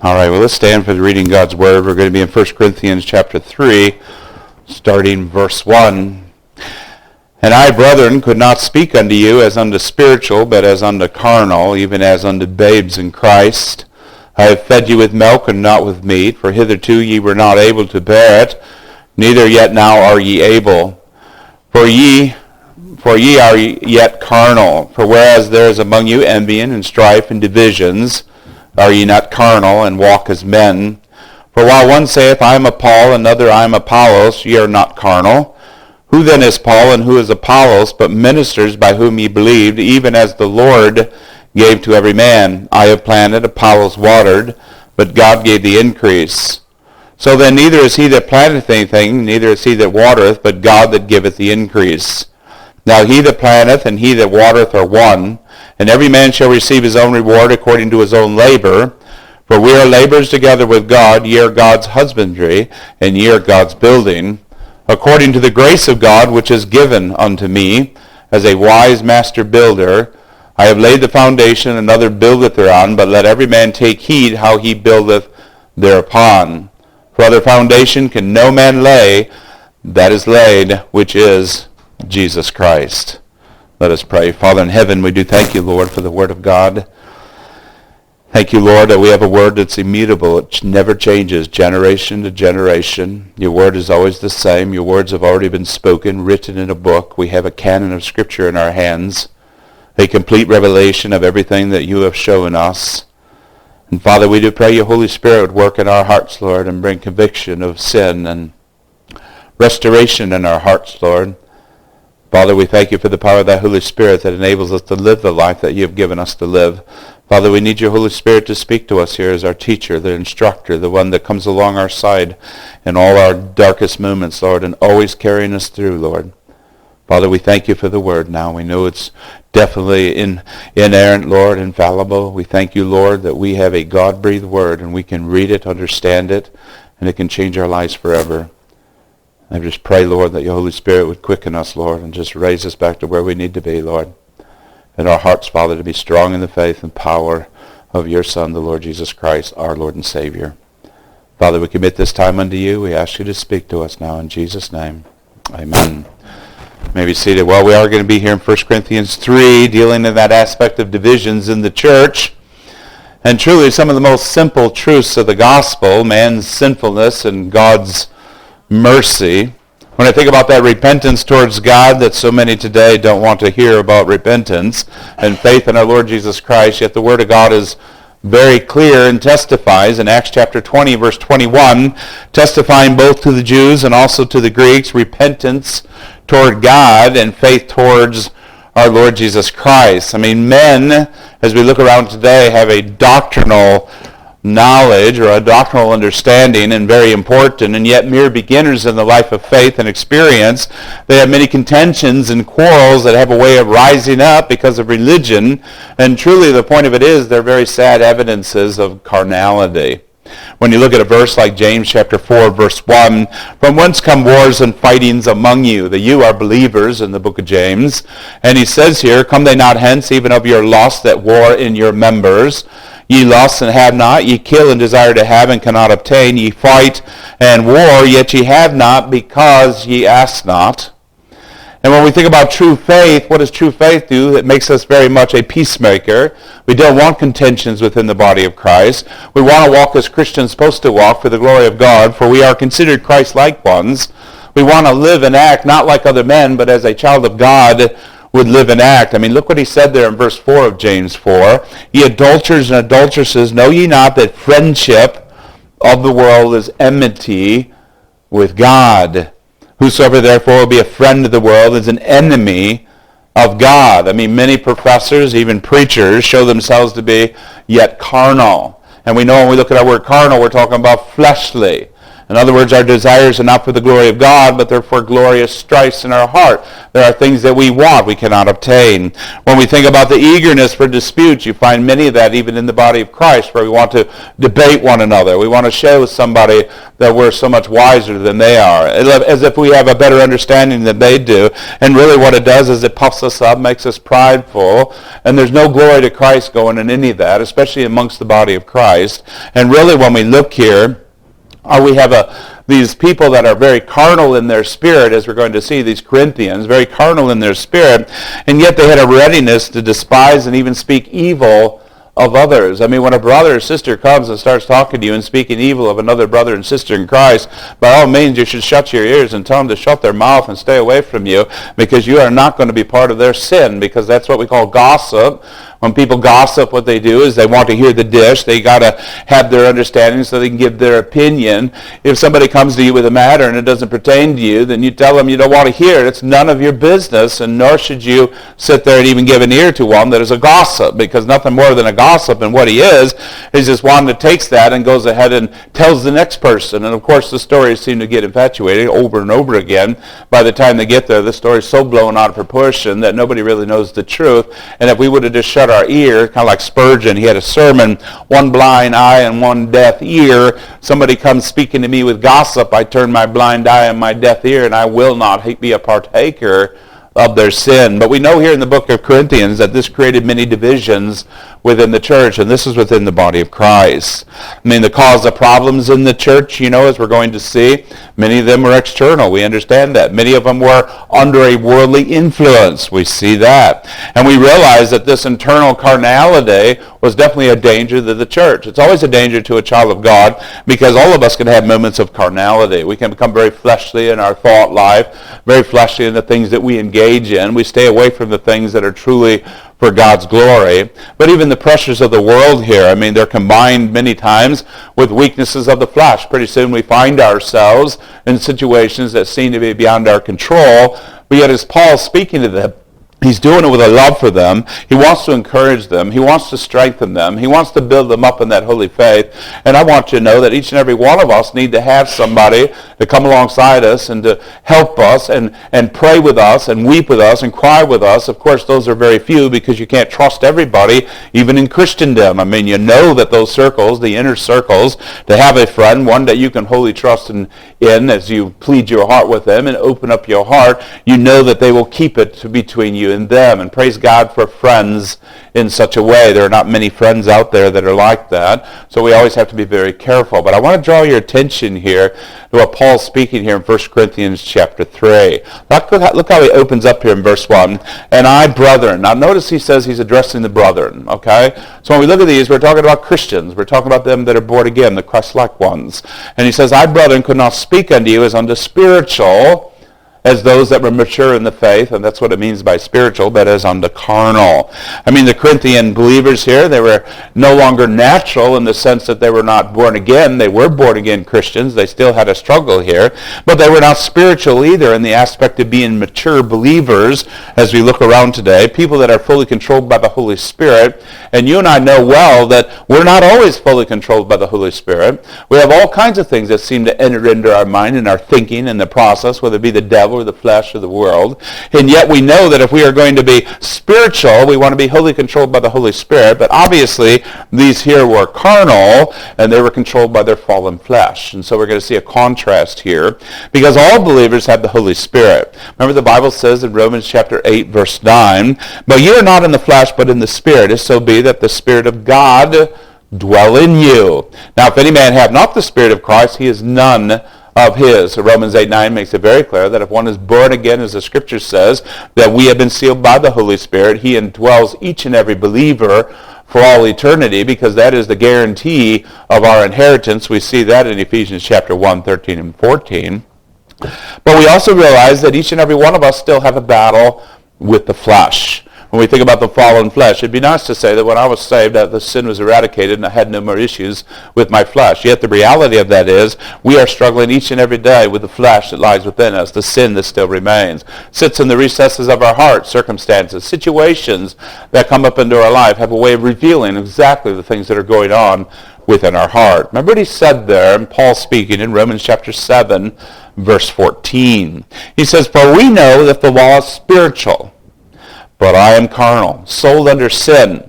All right, well, let's stand for the reading of God's Word. We're going to be in 1 Corinthians chapter 3, starting verse 1. And I, brethren, could not speak unto you as unto spiritual, but as unto carnal, even as unto babes in Christ. I have fed you with milk and not with meat, for hitherto ye were not able to bear it, neither yet now are ye able. For ye are yet carnal. For whereas there is among you envying and strife and divisions, are ye not carnal, and walk as men? For while one saith, I am of Paul, and another, I am of Apollos, ye are not carnal. Who then is Paul, and who is Apollos, but ministers by whom ye believed, even as the Lord gave to every man? I have planted, Apollos watered, but God gave the increase. So then neither is he that planteth anything, neither is he that watereth, but God that giveth the increase. Now he that planteth and he that watereth are one, and every man shall receive his own reward according to his own labor. For we are laborers together with God. Ye are God's husbandry, and ye are God's building. According to the grace of God which is given unto me, as a wise master builder, I have laid the foundation, another buildeth thereon, but let every man take heed how he buildeth thereupon. For other foundation can no man lay, that is laid, which is Jesus Christ. Let us pray. Father in heaven, we do thank you, Lord, for the word of God. Thank you, Lord, that we have a word that's immutable. It never changes generation to generation. Your word is always the same. Your words have already been spoken, written in a book. We have a canon of Scripture in our hands, a complete revelation of everything that you have shown us. And Father, we do pray your Holy Spirit would work in our hearts, Lord, and bring conviction of sin and restoration in our hearts, Lord. Father, we thank you for the power of that Holy Spirit that enables us to live the life that you have given us to live. Father, we need your Holy Spirit to speak to us here as our teacher, the instructor, the one that comes along our side in all our darkest moments, Lord, and always carrying us through, Lord. Father, we thank you for the word now. We know it's definitely inerrant, Lord, infallible. We thank you, Lord, that we have a God-breathed word and we can read it, understand it, and it can change our lives forever. I just pray, Lord, that your Holy Spirit would quicken us, Lord, and just raise us back to where we need to be, Lord. And our hearts, Father, to be strong in the faith and power of your Son, the Lord Jesus Christ, our Lord and Savior. Father, we commit this time unto you. We ask you to speak to us now in Jesus' name. Amen. You may be seated. Well, we are going to be here in 1 Corinthians 3, dealing in that aspect of divisions in the church. And truly, some of the most simple truths of the gospel, man's sinfulness and God's mercy. When I think about that repentance towards God that so many today don't want to hear about repentance and faith in our Lord Jesus Christ, yet the Word of God is very clear and testifies in Acts chapter 20, verse 21, testifying both to the Jews and also to the Greeks, repentance toward God and faith towards our Lord Jesus Christ. I mean, men, as we look around today, have a doctrinal knowledge or a doctrinal understanding, and very important, and yet mere beginners in the life of faith and experience. They have many contentions and quarrels that have a way of rising up because of religion, and truly the point of it is they're very sad evidences of carnality. When you look at a verse like James chapter 4, verse 1, from whence come wars and fightings among you? The you are believers in the book of James. And he says here, come they not hence even of your lust that war in your members? Ye lust and have not, ye kill and desire to have and cannot obtain, ye fight and war, yet ye have not because ye ask not. And when we think about true faith, what does true faith do? It makes us very much a peacemaker. We don't want contentions within the body of Christ. We want to walk as Christians supposed to walk for the glory of God, for we are considered Christ-like ones. We want to live and act not like other men, but as a child of God would live and act. I mean, look what he said there in verse 4 of James 4. Ye adulterers and adulteresses, know ye not that friendship of the world is enmity with God? Whosoever therefore will be a friend of the world is an enemy of God. I mean, many professors, even preachers, show themselves to be yet carnal. And we know when we look at our word carnal, we're talking about fleshly. In other words, our desires are not for the glory of God, but they're for glorious strifes in our heart. There are things that we want we cannot obtain. When we think about the eagerness for disputes, you find many of that even in the body of Christ, where we want to debate one another. We want to show somebody that we're so much wiser than they are, as if we have a better understanding than they do. And really what it does is it puffs us up, makes us prideful, and there's no glory to Christ going in any of that, especially amongst the body of Christ. And really when we look here, we have these people that are very carnal in their spirit, as we're going to see, these Corinthians, very carnal in their spirit, and yet they had a readiness to despise and even speak evil of others. I mean, when a brother or sister comes and starts talking to you and speaking evil of another brother and sister in Christ, by all means you should shut your ears and tell them to shut their mouth and stay away from you, because you are not going to be part of their sin, because that's what we call gossip. When people gossip, what they do is they want to hear the dish. They got to have their understanding so they can give their opinion. If somebody comes to you with a matter and it doesn't pertain to you, then you tell them you don't want to hear it. It's none of your business, and nor should you sit there and even give an ear to one that is a gossip, because nothing more than a gossip, and what he is just one that takes that and goes ahead and tells the next person. And of course the stories seem to get infatuated over and over again. By the time they get there, the story is so blown out of proportion that nobody really knows the truth. And if we would have just shut our ear, kind of like Spurgeon, he had a sermon, one blind eye and one deaf ear. Somebody comes speaking to me with gossip, I turn my blind eye and my deaf ear, and I will not be a partaker of their sin. But we know here in the book of Corinthians that this created many divisions within the church, and this is within the body of Christ. I mean, the cause of problems in the church, as we're going to see, many of them were external. We understand that. Many of them were under a worldly influence. We see that. And we realize that this internal carnality was definitely a danger to the church. It's always a danger to a child of God, because all of us can have moments of carnality. We can become very fleshly in our thought life, very fleshly in the things that we engage in. We stay away from the things that are truly for God's glory. But even the pressures of the world here, I mean, they're combined many times with weaknesses of the flesh. Pretty soon we find ourselves in situations that seem to be beyond our control. But yet as Paul's speaking to them, he's doing it with a love for them. He wants to encourage them. He wants to strengthen them. He wants to build them up in that holy faith. And I want you to know that each and every one of us need to have somebody to come alongside us and to help us and pray with us and weep with us and cry with us. Of course, those are very few, because you can't trust everybody, even in Christendom. I mean, you know that those circles, the inner circles, to have a friend, one that you can wholly trust in as you plead your heart with them and open up your heart, you know that they will keep it between you and them. And praise God for friends in such a way. There are not many friends out there that are like that, so we always have to be very careful. But I want to draw your attention here to what Paul's speaking here in 1 Corinthians chapter 3. Look how he opens up here in verse 1. And I, brethren. Now notice he says he's addressing the brethren, okay? So when we look at these, we're talking about Christians. We're talking about them that are born again, the Christ-like ones. And he says, I, brethren, could not speak unto you as unto spiritual, as those that were mature in the faith, and that's what it means by spiritual, but as unto carnal. I mean, the Corinthian believers here, they were no longer natural in the sense that they were not born again. They were born again Christians. They still had a struggle here, but they were not spiritual either in the aspect of being mature believers as we look around today, people that are fully controlled by the Holy Spirit. And you and I know well that we're not always fully controlled by the Holy Spirit. We have all kinds of things that seem to enter into our mind and our thinking in the process, whether it be the devil or the flesh or the world. And yet we know that if we are going to be spiritual, we want to be wholly controlled by the Holy Spirit. But obviously these here were carnal, and they were controlled by their fallen flesh. And so we're going to see a contrast here, because all believers have the Holy Spirit. Remember, the Bible says in Romans chapter 8 verse 9, but you are not in the flesh but in the Spirit, if so be that the Spirit of God dwell in you. Now if any man have not the Spirit of Christ, he is none of his. So Romans 8:9 makes it very clear that if one is born again, as the scripture says, that we have been sealed by the Holy Spirit, he indwells each and every believer for all eternity, because that is the guarantee of our inheritance. We see that in Ephesians chapter 1, 13 and 14. But we also realize that each and every one of us still have a battle with the flesh. When we think about the fallen flesh, it'd be nice to say that when I was saved, that the sin was eradicated and I had no more issues with my flesh. Yet the reality of that is we are struggling each and every day with the flesh that lies within us, the sin that still remains. Sits in the recesses of our heart, circumstances, situations that come up into our life have a way of revealing exactly the things that are going on within our heart. Remember what he said there, and Paul speaking in Romans chapter 7, verse 14. He says, "For we know that the law is spiritual, but I am carnal, sold under sin.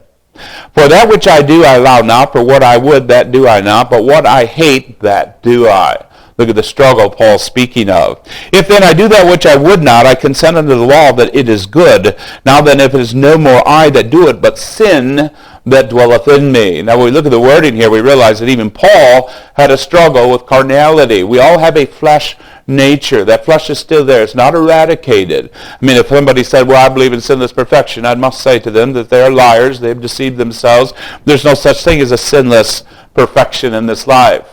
For that which I do I allow not, for what I would that do I not, but what I hate that do I." Look at the struggle Paul's speaking of. "If then I do that which I would not, I consent unto the law that it is good. Now then, if it is no more I that do it, but sin that dwelleth in me." Now when we look at the wording here, we realize that even Paul had a struggle with carnality. We all have a flesh nature. That flesh is still there. It's not eradicated. I mean, if somebody said, "Well, I believe in sinless perfection," I must say to them that they are liars. They've deceived themselves. There's no such thing as a sinless perfection in this life.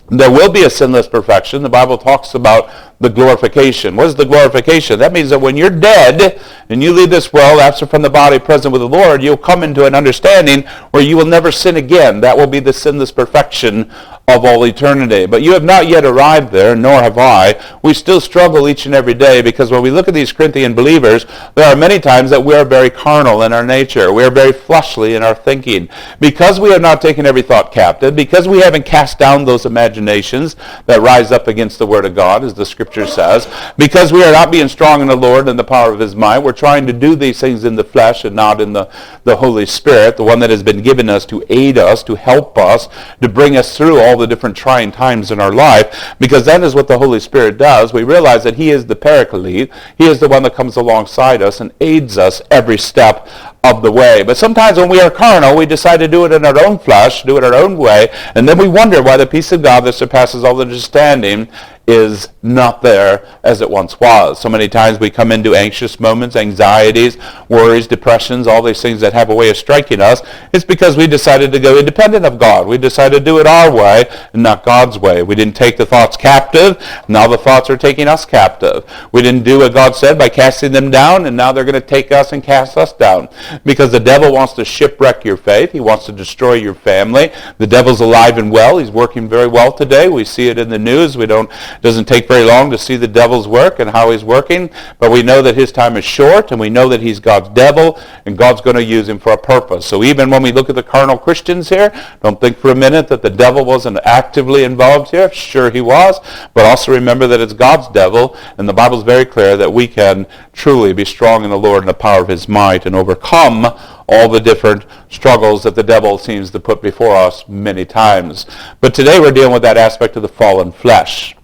There will be a sinless perfection. The Bible talks about the glorification. What is the glorification? That means that when you're dead and you leave this world, absent from the body, present with the Lord, you'll come into an understanding where you will never sin again. That will be the sinless perfection of all eternity. But you have not yet arrived there, nor have I. We still struggle each and every day, because when we look at these Corinthian believers, there are many times that we are very carnal in our nature. We are very fleshly in our thinking. Because we have not taken every thought captive, because we haven't cast down those imaginations that rise up against the Word of God, as the Scripture says, because we are not being strong in the Lord and the power of His might, we're trying to do these things in the flesh and not in the Holy Spirit, the one that has been given us to aid us, to help us, to bring us through all the different trying times in our life, because that is what the Holy Spirit does. We realize that He is the Paraclete. He is the one that comes alongside us and aids us every step of the way. But sometimes when we are carnal, we decide to do it in our own flesh, do it our own way, and then we wonder why the peace of God that surpasses all understanding is not there as it once was. So many times we come into anxious moments, anxieties, worries, depressions, all these things that have a way of striking us. It's because we decided to go independent of God. We decided to do it our way and not God's way. We didn't take the thoughts captive. Now the thoughts are taking us captive. We didn't do what God said by casting them down, and now they're going to take us and cast us down. Because the devil wants to shipwreck your faith. He wants to destroy your family. The devil's alive and well. He's working very well today. We see it in the news. It doesn't take very long to see the devil's work and how he's working, but we know that his time is short, and we know that he's God's devil, and God's going to use him for a purpose. So even when we look at the carnal Christians here, don't think for a minute that the devil wasn't actively involved here. Sure he was, but also remember that it's God's devil, and the Bible's very clear that we can truly be strong in the Lord and the power of His might and overcome all the different struggles that the devil seems to put before us many times. But today we're dealing with that aspect of the fallen flesh.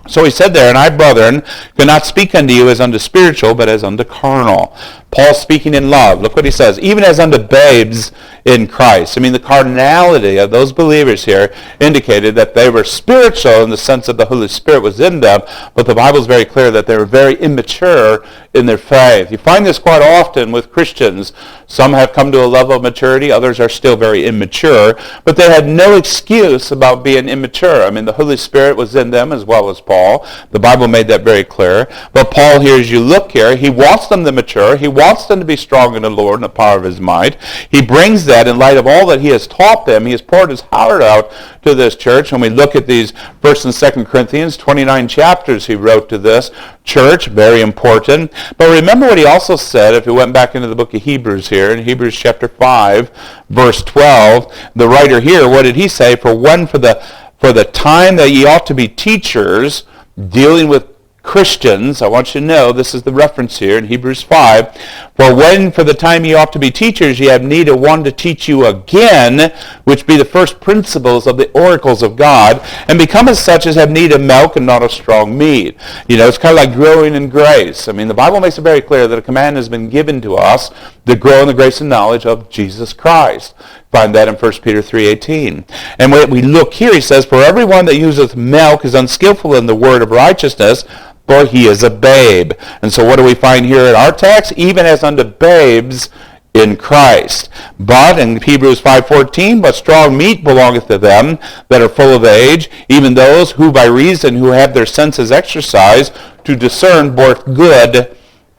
So he said there, "And I, brethren, could not speak unto you as unto spiritual, but as unto carnal." Paul speaking in love. Look what he says. "Even as unto babes in Christ." I mean, the carnality of those believers here indicated that they were spiritual in the sense that the Holy Spirit was in them, but the Bible is very clear that they were very immature in their faith. You find this quite often with Christians. Some have come to a level of maturity, others are still very immature, but they had no excuse about being immature. I mean, the Holy Spirit was in them as well as Paul. The Bible made that very clear. But Paul here, as you look here, he wants them to mature. He wants them to be strong in the Lord and the power of His might. He brings that in light of all that he has taught them. He has poured his heart out to this church. When we look at these 1st and 2nd Corinthians, 29 chapters he wrote to this church, very important. But remember what he also said, if we went back into the book of Hebrews here, in Hebrews chapter 5, verse 12, the writer here, what did he say? For the time that ye ought to be teachers, dealing with Christians, I want you to know, this is the reference here in Hebrews 5, for the time ye ought to be teachers, ye have need of one to teach you again, which be the first principles of the oracles of God, and become as such as have need of milk and not of strong meat. You know, it's kind of like growing in grace. I mean, the Bible makes it very clear that a command has been given to us to grow in the grace and knowledge of Jesus Christ. Find that in 1 Peter 3:18. And when we look here, he says, "For everyone that useth milk is unskillful in the word of righteousness, for he is a babe." And so what do we find here in our text? "Even as unto babes in Christ." But in Hebrews 5:14, "But strong meat belongeth to them that are full of age, even those who by reason who have their senses exercised to discern both good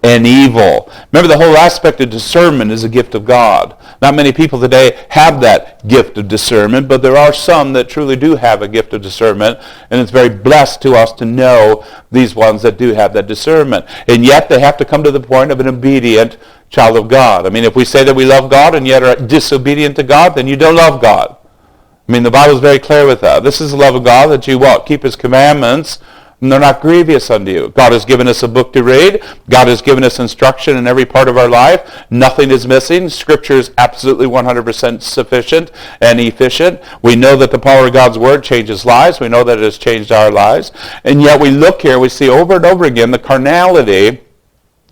and evil." Remember, the whole aspect of discernment is a gift of God. Not many people today have that gift of discernment, but there are some that truly do have a gift of discernment, and it's very blessed to us to know these ones that do have that discernment. And yet they have to come to the point of an obedient child of God. I mean, if we say that we love God and yet are disobedient to God, then you don't love God. I mean, the Bible is very clear with that. This is the love of God, that you what? Keep his commandments, and they're not grievous unto you. God has given us a book to read. God has given us instruction in every part of our life. Nothing is missing. Scripture is absolutely 100% sufficient and efficient. We know that the power of God's word changes lives. We know that it has changed our lives. And yet we look here, we see over and over again the carnality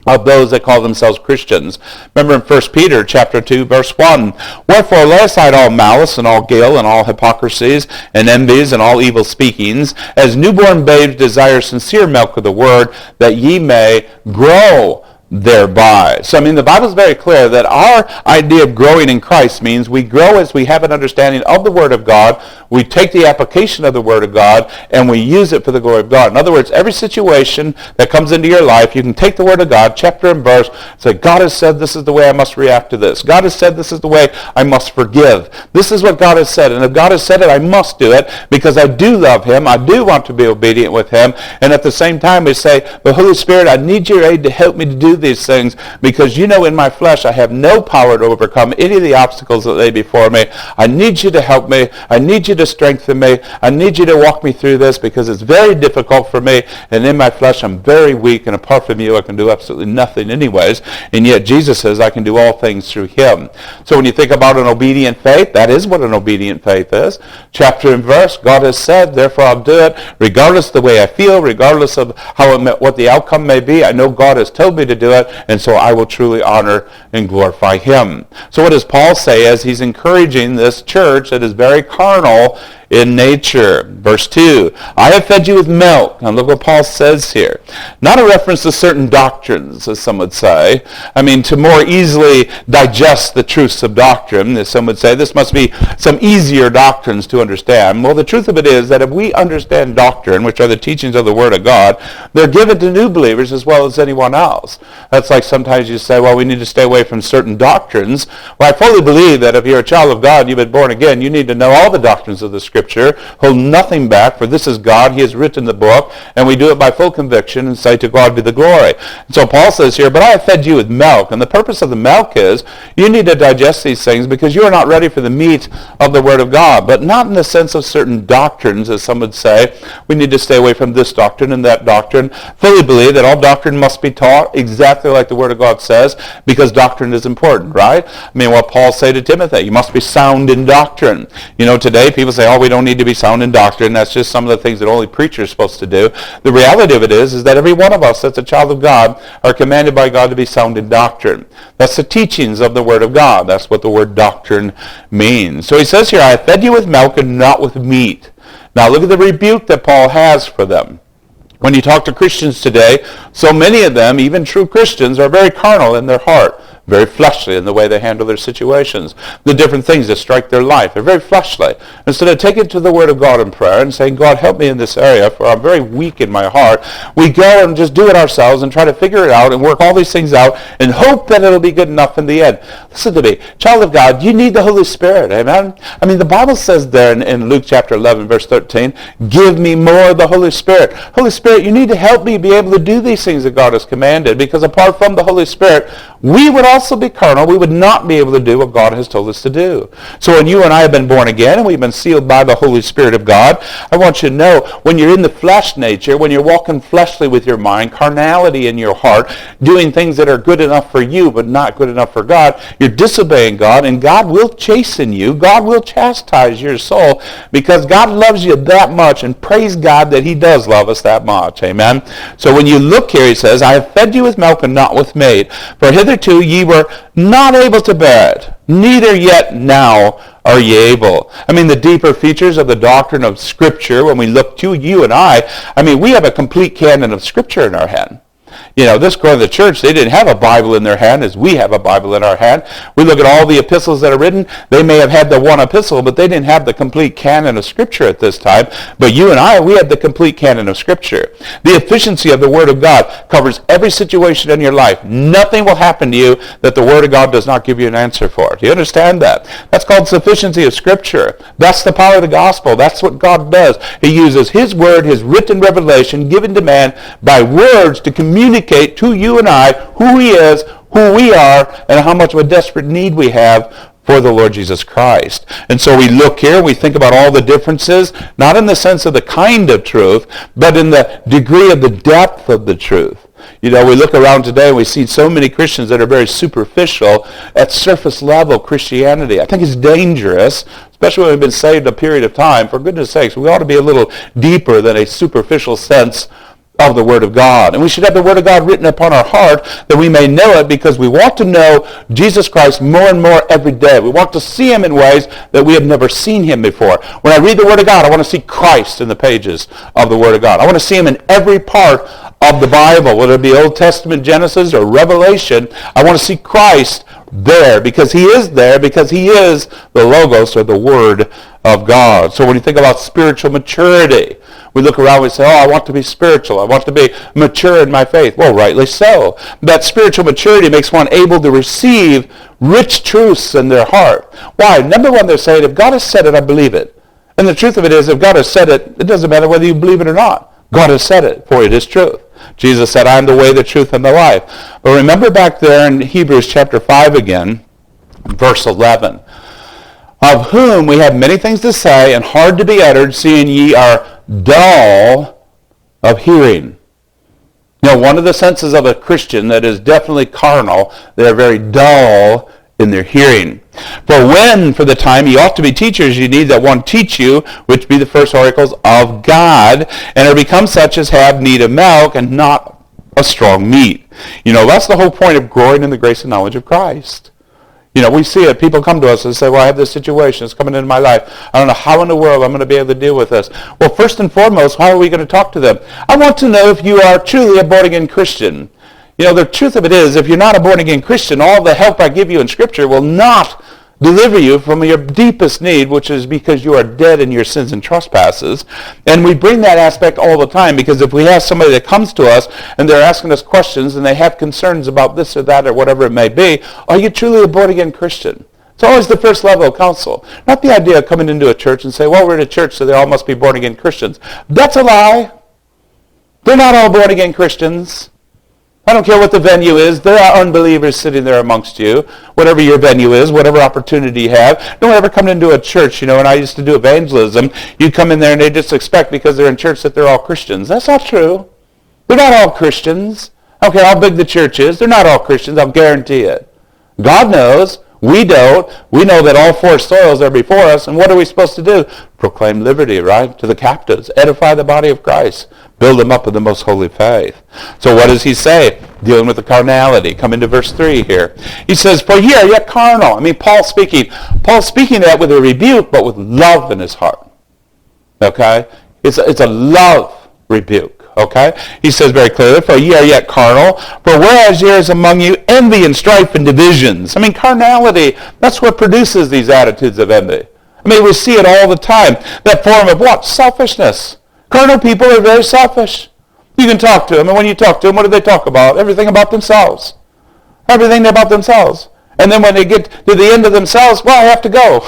of those that call themselves Christians. Remember in 1 Peter chapter 2, verse 1, "Wherefore lay aside all malice and all guile and all hypocrisies and envies and all evil speakings, as newborn babes desire sincere milk of the word, that ye may grow thereby." So, I mean, the Bible is very clear that our idea of growing in Christ means we grow as we have an understanding of the Word of God, we take the application of the Word of God, and we use it for the glory of God. In other words, every situation that comes into your life, you can take the Word of God, chapter and verse, say, God has said this is the way I must react to this. God has said this is the way I must forgive. This is what God has said, and if God has said it, I must do it, because I do love him, I do want to be obedient with him, and at the same time we say, but Holy Spirit, I need your aid to help me to do these things, because you know in my flesh I have no power to overcome any of the obstacles that lay before me. I need you to help me. I need you to strengthen me. I need you to walk me through this, because it's very difficult for me, and in my flesh I'm very weak, and apart from you I can do absolutely nothing anyways. And yet Jesus says I can do all things through him. So when you think about an obedient faith, that is what an obedient faith is. Chapter and verse, God has said, therefore I'll do it, regardless of the way I feel, regardless of what the outcome may be. I know God has told me to do it, and so I will truly honor and glorify him. So what does Paul say as he's encouraging this church that is very carnal in nature? Verse 2, I have fed you with milk. Now look what Paul says here. Not a reference to certain doctrines, as some would say. I mean, to more easily digest the truths of doctrine, as some would say. This must be some easier doctrines to understand. Well, the truth of it is that if we understand doctrine, which are the teachings of the Word of God, they're given to new believers as well as anyone else. That's like sometimes you say, well, we need to stay away from certain doctrines. Well, I fully believe that if you're a child of God, you've been born again, you need to know all the doctrines of the Scripture, hold nothing back, for this is God, he has written the book, and we do it by full conviction and say, to God be the glory. And so Paul says here, but I have fed you with milk, and the purpose of the milk is you need to digest these things because you are not ready for the meat of the Word of God, but not in the sense of certain doctrines, as some would say. We need to stay away from this doctrine and that doctrine. Fully believe that all doctrine must be taught exactly like the Word of God says, because doctrine is important, right? I mean, what Paul said to Timothy, you must be sound in doctrine. You know, today people say, oh, we don't need to be sound in doctrine. That's just some of the things that only preachers are supposed to do. The reality of it is that every one of us that's a child of God are commanded by God to be sound in doctrine. That's the teachings of the Word of God. That's what the word doctrine means. So he says here, I fed you with milk and not with meat. Now look at the rebuke that Paul has for them. When you talk to Christians today, so many of them, even true Christians, are very carnal in their heart, very fleshly in the way they handle their situations, the different things that strike their life. They're very fleshly. Instead of taking it to the Word of God in prayer and saying, God, help me in this area, for I'm very weak in my heart, we go and just do it ourselves and try to figure it out and work all these things out and hope that it'll be good enough in the end. Listen to me. Child of God, you need the Holy Spirit. Amen? I mean, the Bible says there in Luke chapter 11, verse 13, give me more of the Holy Spirit. Holy Spirit, you need to help me be able to do these things that God has commanded, because apart from the Holy Spirit, we would also be carnal. We would not be able to do what God has told us to do. So when you and I have been born again and we've been sealed by the Holy Spirit of God, I want you to know, when you're in the flesh nature, when you're walking fleshly with your mind, carnality in your heart, doing things that are good enough for you but not good enough for God, you're disobeying God, and God will chasten you. God will chastise your soul, because God loves you that much, and praise God that he does love us that much. Amen? So when you look here, he says, I have fed you with milk and not with meat, for hitherto ye were not able to bear it, neither yet now are ye able. I mean, the deeper features of the doctrine of Scripture, when we look to you and I mean, we have a complete canon of Scripture in our hand. You know, this going to the church, they didn't have a Bible in their hand as we have a Bible in our hand. We look at all the epistles that are written. They may have had the one epistle, but they didn't have the complete canon of Scripture at this time. But you and I, we have the complete canon of Scripture. The efficiency of the Word of God covers every situation in your life. Nothing will happen to you that the Word of God does not give you an answer for. Do you understand that? That's called sufficiency of Scripture. That's the power of the gospel. That's what God does. He uses his Word, his written revelation given to man by words to communicate to you and I who he is, who we are, and how much of a desperate need we have for the Lord Jesus Christ. And so we look here, we think about all the differences, not in the sense of the kind of truth, but in the degree of the depth of the truth. You know, we look around today and we see so many Christians that are very superficial at surface level Christianity. I think it's dangerous, especially when we've been saved a period of time. For goodness sakes, we ought to be a little deeper than a superficial sense of the Word of God. And we should have the Word of God written upon our heart that we may know it, because we want to know Jesus Christ more and more every day. We want to see him in ways that we have never seen him before. When I read the Word of God, I want to see Christ in the pages of the Word of God. I want to see him in every part of the Bible, whether it be Old Testament, Genesis, or Revelation. I want to see Christ there, because he is there, because he is the Logos, or the Word of God. So when you think about spiritual maturity, we look around and we say, I want to be spiritual. I want to be mature in my faith. Well, rightly so. That spiritual maturity makes one able to receive rich truths in their heart. Why? Number one, they're saying, if God has said it, I believe it. And the truth of it is, if God has said it, it doesn't matter whether you believe it or not. God has said it, for it is truth. Jesus said, I am the way, the truth, and the life. But remember back there in Hebrews chapter 5 again, verse 11. Of whom we have many things to say, and hard to be uttered, seeing ye are dull of hearing. Now, one of the senses of a Christian that is definitely carnal, they're very dull in their hearing. For when, for the time, ye ought to be teachers, ye need that one teach you, which be the first oracles of God, and are become such as have need of milk, and not of strong meat. You know, that's the whole point of growing in the grace and knowledge of Christ. You know, we see it. People come to us and say, well, I have this situation. It's coming into my life. I don't know how in the world I'm going to be able to deal with this. Well, first and foremost, how are we going to talk to them? I want to know if you are truly a born-again Christian. You know, the truth of it is, if you're not a born-again Christian, all the help I give you in Scripture will not deliver you from your deepest need, which is because you are dead in your sins and trespasses. And we bring that aspect all the time, because if we have somebody that comes to us and they're asking us questions and they have concerns about this or that or whatever it may be, are you truly a born-again Christian? It's always the first level of counsel. Not the idea of coming into a church and say, well, we're in a church, so they all must be born-again Christians. That's a lie. They're not all born-again Christians. I don't care what the venue is. There are unbelievers sitting there amongst you. Whatever your venue is, whatever opportunity you have. Don't ever come into a church, you know, when I used to do evangelism, you'd come in there and they just expect because they're in church that they're all Christians. That's not true. They're not all Christians. I don't care how big the church is. They're not all Christians. I'll guarantee it. God knows. We don't. We know that all four soils are before us. And what are we supposed to do? Proclaim liberty, right? To the captives. Edify the body of Christ. Build them up in the most holy faith. So what does he say? Dealing with the carnality. Come into verse 3 here. He says, for ye are yet carnal. I mean, Paul's speaking that with a rebuke, but with love in his heart. Okay? It's a love rebuke. Okay? He says very clearly, for ye are yet carnal, for whereas there is among you envy and strife and divisions. I mean, carnality, that's what produces these attitudes of envy. I mean, we see it all the time. That form of what? Selfishness. Carnal people are very selfish. You can talk to them, and when you talk to them, what do they talk about? Everything about themselves. Everything about themselves. And then when they get to the end of themselves, well, I have to go.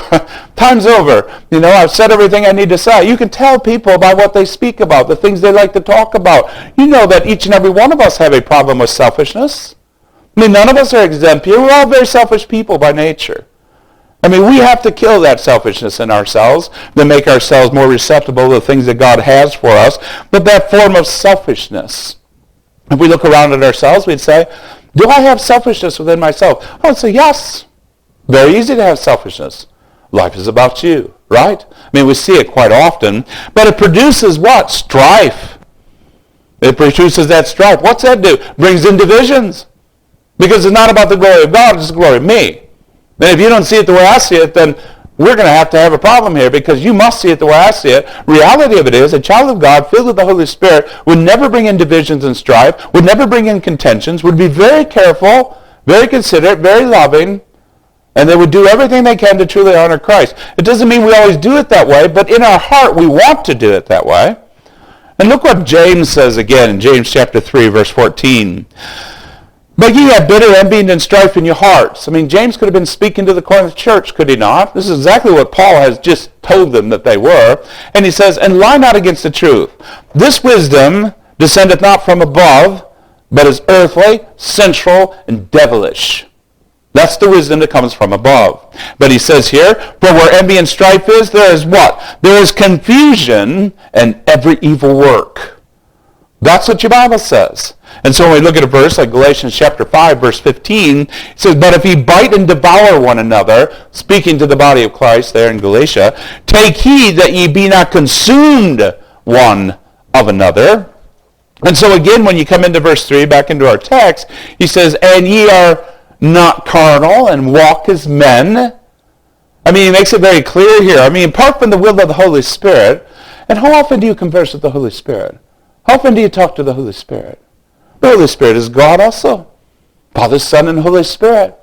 Time's over. You know, I've said everything I need to say. You can tell people by what they speak about, the things they like to talk about. You know that each and every one of us have a problem with selfishness. I mean, none of us are exempt here. We're all very selfish people by nature. I mean, we have to kill that selfishness in ourselves to make ourselves more receptive to the things that God has for us. But that form of selfishness, if we look around at ourselves, we'd say, do I have selfishness within myself? I would say, yes. Very easy to have selfishness. Life is about you, right? I mean, we see it quite often. But it produces what? Strife. It produces that strife. What's that do? Brings in divisions. Because it's not about the glory of God, it's the glory of me. And if you don't see it the way I see it, then we're going to have a problem here, because you must see it the way I see it. Reality of it is, a child of God filled with the Holy Spirit would never bring in divisions and strife, would never bring in contentions, would be very careful, very considerate, very loving, and they would do everything they can to truly honor Christ. It doesn't mean we always do it that way, but in our heart we want to do it that way. And look what James says again in James chapter 3, verse 14. But ye have bitter envy and strife in your hearts. I mean, James could have been speaking to the Corinth church, could he not? This is exactly what Paul has just told them that they were. And he says, and lie not against the truth. This wisdom descendeth not from above, but is earthly, sensual, and devilish. That's the wisdom that comes from above. But he says here, for where envy and strife is, there is what? There is confusion and every evil work. That's what your Bible says. And so when we look at a verse like Galatians chapter 5, verse 15, it says, but if ye bite and devour one another, speaking to the body of Christ there in Galatia, take heed that ye be not consumed one of another. And so again, when you come into verse 3, back into our text, he says, and ye are not carnal, and walk as men. I mean, he makes it very clear here. I mean, apart from the will of the Holy Spirit, and how often do you converse with the Holy Spirit? How often do you talk to the Holy Spirit? The Holy Spirit is God also. Father, Son, and Holy Spirit.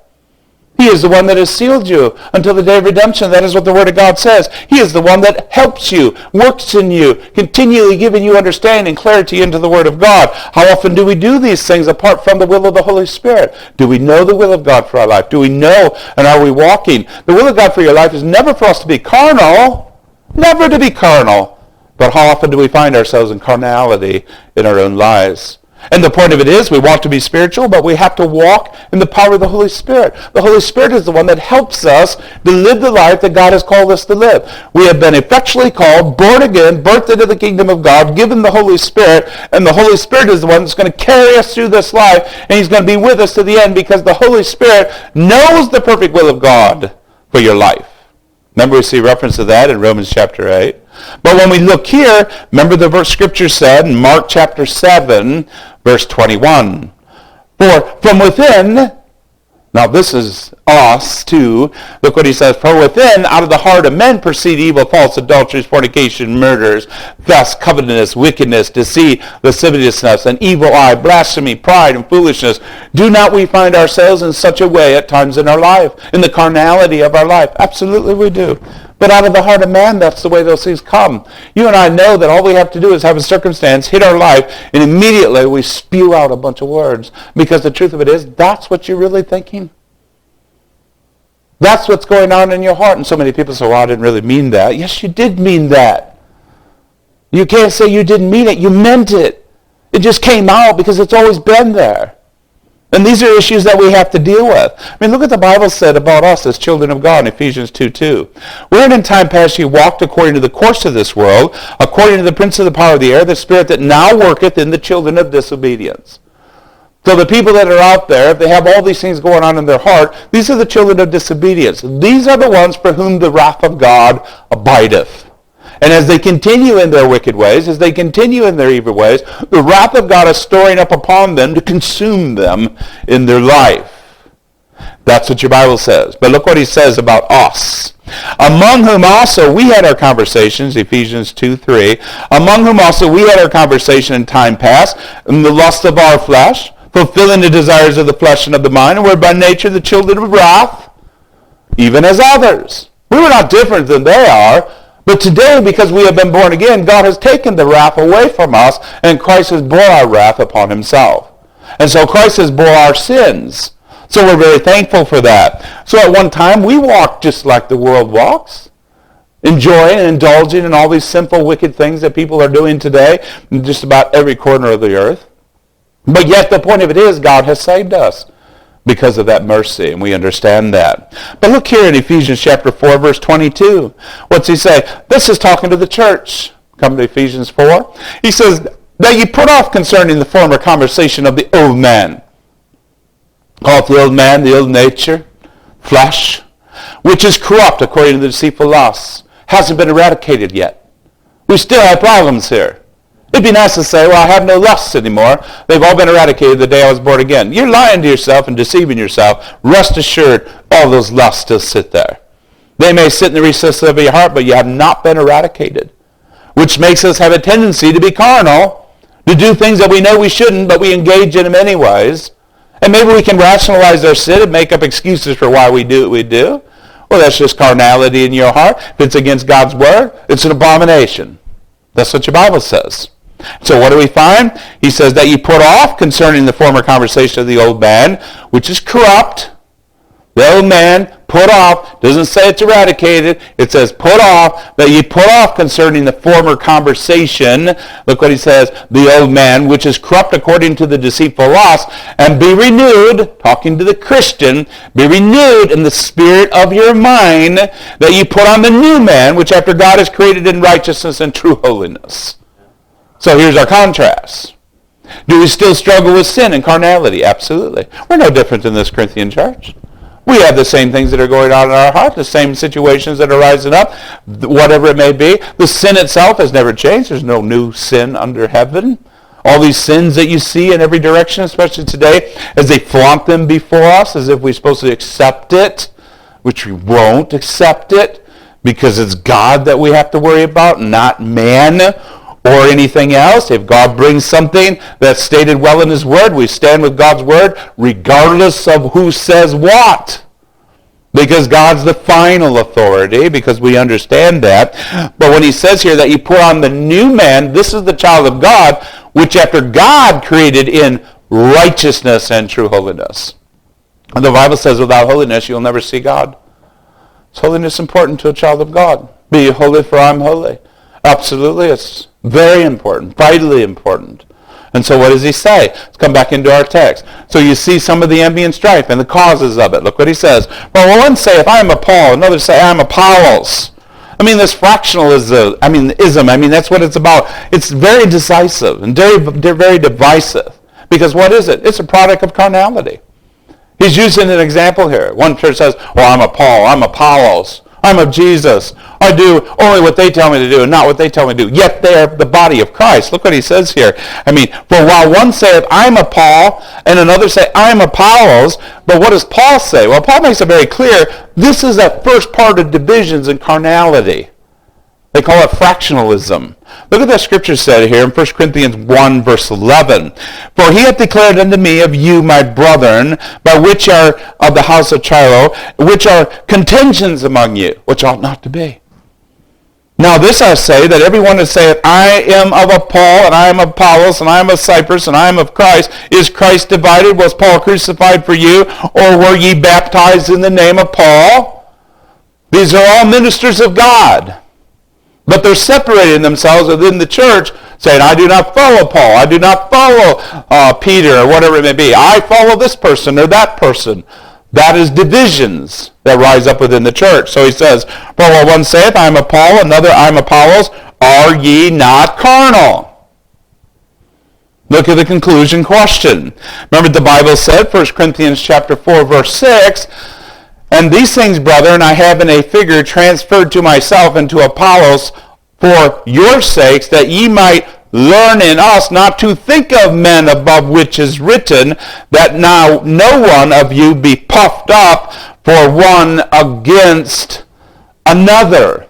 He is the one that has sealed you until the day of redemption. That is what the Word of God says. He is the one that helps you, works in you, continually giving you understanding, clarity into the Word of God. How often do we do these things apart from the will of the Holy Spirit? Do we know the will of God for our life? Do we know, and are we walking? The will of God for your life is never for us to be carnal, never to be carnal. But how often do we find ourselves in carnality in our own lives? And the point of it is, we want to be spiritual, but we have to walk in the power of the Holy Spirit. The Holy Spirit is the one that helps us to live the life that God has called us to live. We have been effectually called, born again, birthed into the kingdom of God, given the Holy Spirit, and the Holy Spirit is the one that's going to carry us through this life, and he's going to be with us to the end because the Holy Spirit knows the perfect will of God for your life. Remember, we see reference to that in Romans chapter 8. But when we look here, remember the verse Scripture said in Mark chapter 7, verse 21. For from within, now this is us too, look what he says, for within, out of the heart of men proceed evil, false, adulteries, fornication, murders, theft, covetousness, wickedness, deceit, lasciviousness, an evil eye, blasphemy, pride, and foolishness. Do not we find ourselves in such a way at times in our life, in the carnality of our life? Absolutely we do. But out of the heart of man, that's the way those things come. You and I know that all we have to do is have a circumstance hit our life, and immediately we spew out a bunch of words. Because the truth of it is, that's what you're really thinking. That's what's going on in your heart. And so many people say, well, I didn't really mean that. Yes, you did mean that. You can't say you didn't mean it. You meant it. It just came out because it's always been there. And these are issues that we have to deal with. I mean, look what the Bible said about us as children of God in Ephesians 2:2. Wherein in time past ye walked according to the course of this world, according to the prince of the power of the air, the spirit that now worketh in the children of disobedience. So the people that are out there, if they have all these things going on in their heart, these are the children of disobedience. These are the ones for whom the wrath of God abideth. And as they continue in their wicked ways, as they continue in their evil ways, the wrath of God is storing up upon them to consume them in their life. That's what your Bible says. But look what he says about us. Among whom also we had our conversations, Ephesians 2:3. Among whom also we had our conversation in time past, in the lust of our flesh, fulfilling the desires of the flesh and of the mind, and were by nature the children of wrath, even as others. We were not different than they are. But today, because we have been born again, God has taken the wrath away from us, and Christ has bore our wrath upon himself. And so Christ has bore our sins. So we're very thankful for that. So at one time, we walked just like the world walks, enjoying and indulging in all these sinful, wicked things that people are doing today in just about every corner of the earth. But yet the point of it is, God has saved us because of that mercy, and we understand that. But look here in Ephesians chapter 4, verse 22. What's he say? This is talking to the church. Come to Ephesians 4. He says, that ye put off concerning the former conversation of the old man. Call it the old man, the old nature, flesh, which is corrupt according to the deceitful lusts. Hasn't been eradicated yet. We still have problems here. It'd be nice to say, well, I have no lusts anymore. They've all been eradicated the day I was born again. You're lying to yourself and deceiving yourself. Rest assured, all those lusts still sit there. They may sit in the recesses of your heart, but you have not been eradicated, which makes us have a tendency to be carnal, to do things that we know we shouldn't, but we engage in them anyways. And maybe we can rationalize our sin and make up excuses for why we do what we do. Well, that's just carnality in your heart. If it's against God's word, it's an abomination. That's what your Bible says. So what do we find? He says that you put off concerning the former conversation of the old man, which is corrupt. The old man put off, doesn't say it's eradicated, it says put off, that ye put off concerning the former conversation. Look what he says, the old man, which is corrupt according to the deceitful lust, and be renewed, talking to the Christian, be renewed in the spirit of your mind, that ye put on the new man, which after God is created in righteousness and true holiness. So here's our contrast. Do we still struggle with sin and carnality? Absolutely. We're no different than this Corinthian church. We have the same things that are going on in our heart, the same situations that are rising up, whatever it may be. The sin itself has never changed. There's no new sin under heaven. All these sins that you see in every direction, especially today, as they flaunt them before us, as if we're supposed to accept it, which we won't accept it, because it's God that we have to worry about, not man or anything else. If God brings something that's stated well in his word, we stand with God's word regardless of who says what. Because God's the final authority, because we understand that. But when he says here that you put on the new man, this is the child of God, which after God created in righteousness and true holiness. And the Bible says without holiness you'll never see God. Is holiness important to a child of God? Be ye holy, for I am holy. Absolutely, it's very important, vitally important. And so what does he say? Let's come back into our text. So you see some of the envy and strife and the causes of it. Look what he says. Well, one saith, I am of Paul. Another say, I am of Apollos. This fractionalism, that's what it's about. It's very decisive and very divisive. Because what is it? It's a product of carnality. He's using an example here. One church says, well, I'm of Paul, I'm of Apollos, I'm of Jesus. I do only what they tell me to do and not what they tell me to do. Yet they are the body of Christ. Look what he says here. For while one saith, I'm of Paul, and another say, I'm of Apollos, but what does Paul say? Well, Paul makes it very clear, this is that first part of divisions and carnality. They call it fractionalism. Look at that scripture said here in 1 Corinthians 1, verse 11. For he hath declared unto me of you, my brethren, by which are of the house of Chilo, which are contentions among you, which ought not to be. Now this I say, that everyone that saith, I am of Paul, and I am of Apollos, and I am of Cyprus, and I am of Christ, is Christ divided? Was Paul crucified for you? Or were ye baptized in the name of Paul? These are all ministers of God. But they're separating themselves within the church, saying, I do not follow Paul. I do not follow Peter, or whatever it may be. I follow this person or that person. That is divisions that rise up within the church. So he says, for while one saith, I am of Paul, another, I am of Apollos, are ye not carnal? Look at the conclusion question. Remember the Bible said, 1 Corinthians chapter 4, verse 6, and these things, brethren, I have in a figure transferred to myself and to Apollos for your sakes, that ye might learn in us not to think of men above which is written, that now no one of you be puffed up for one against another.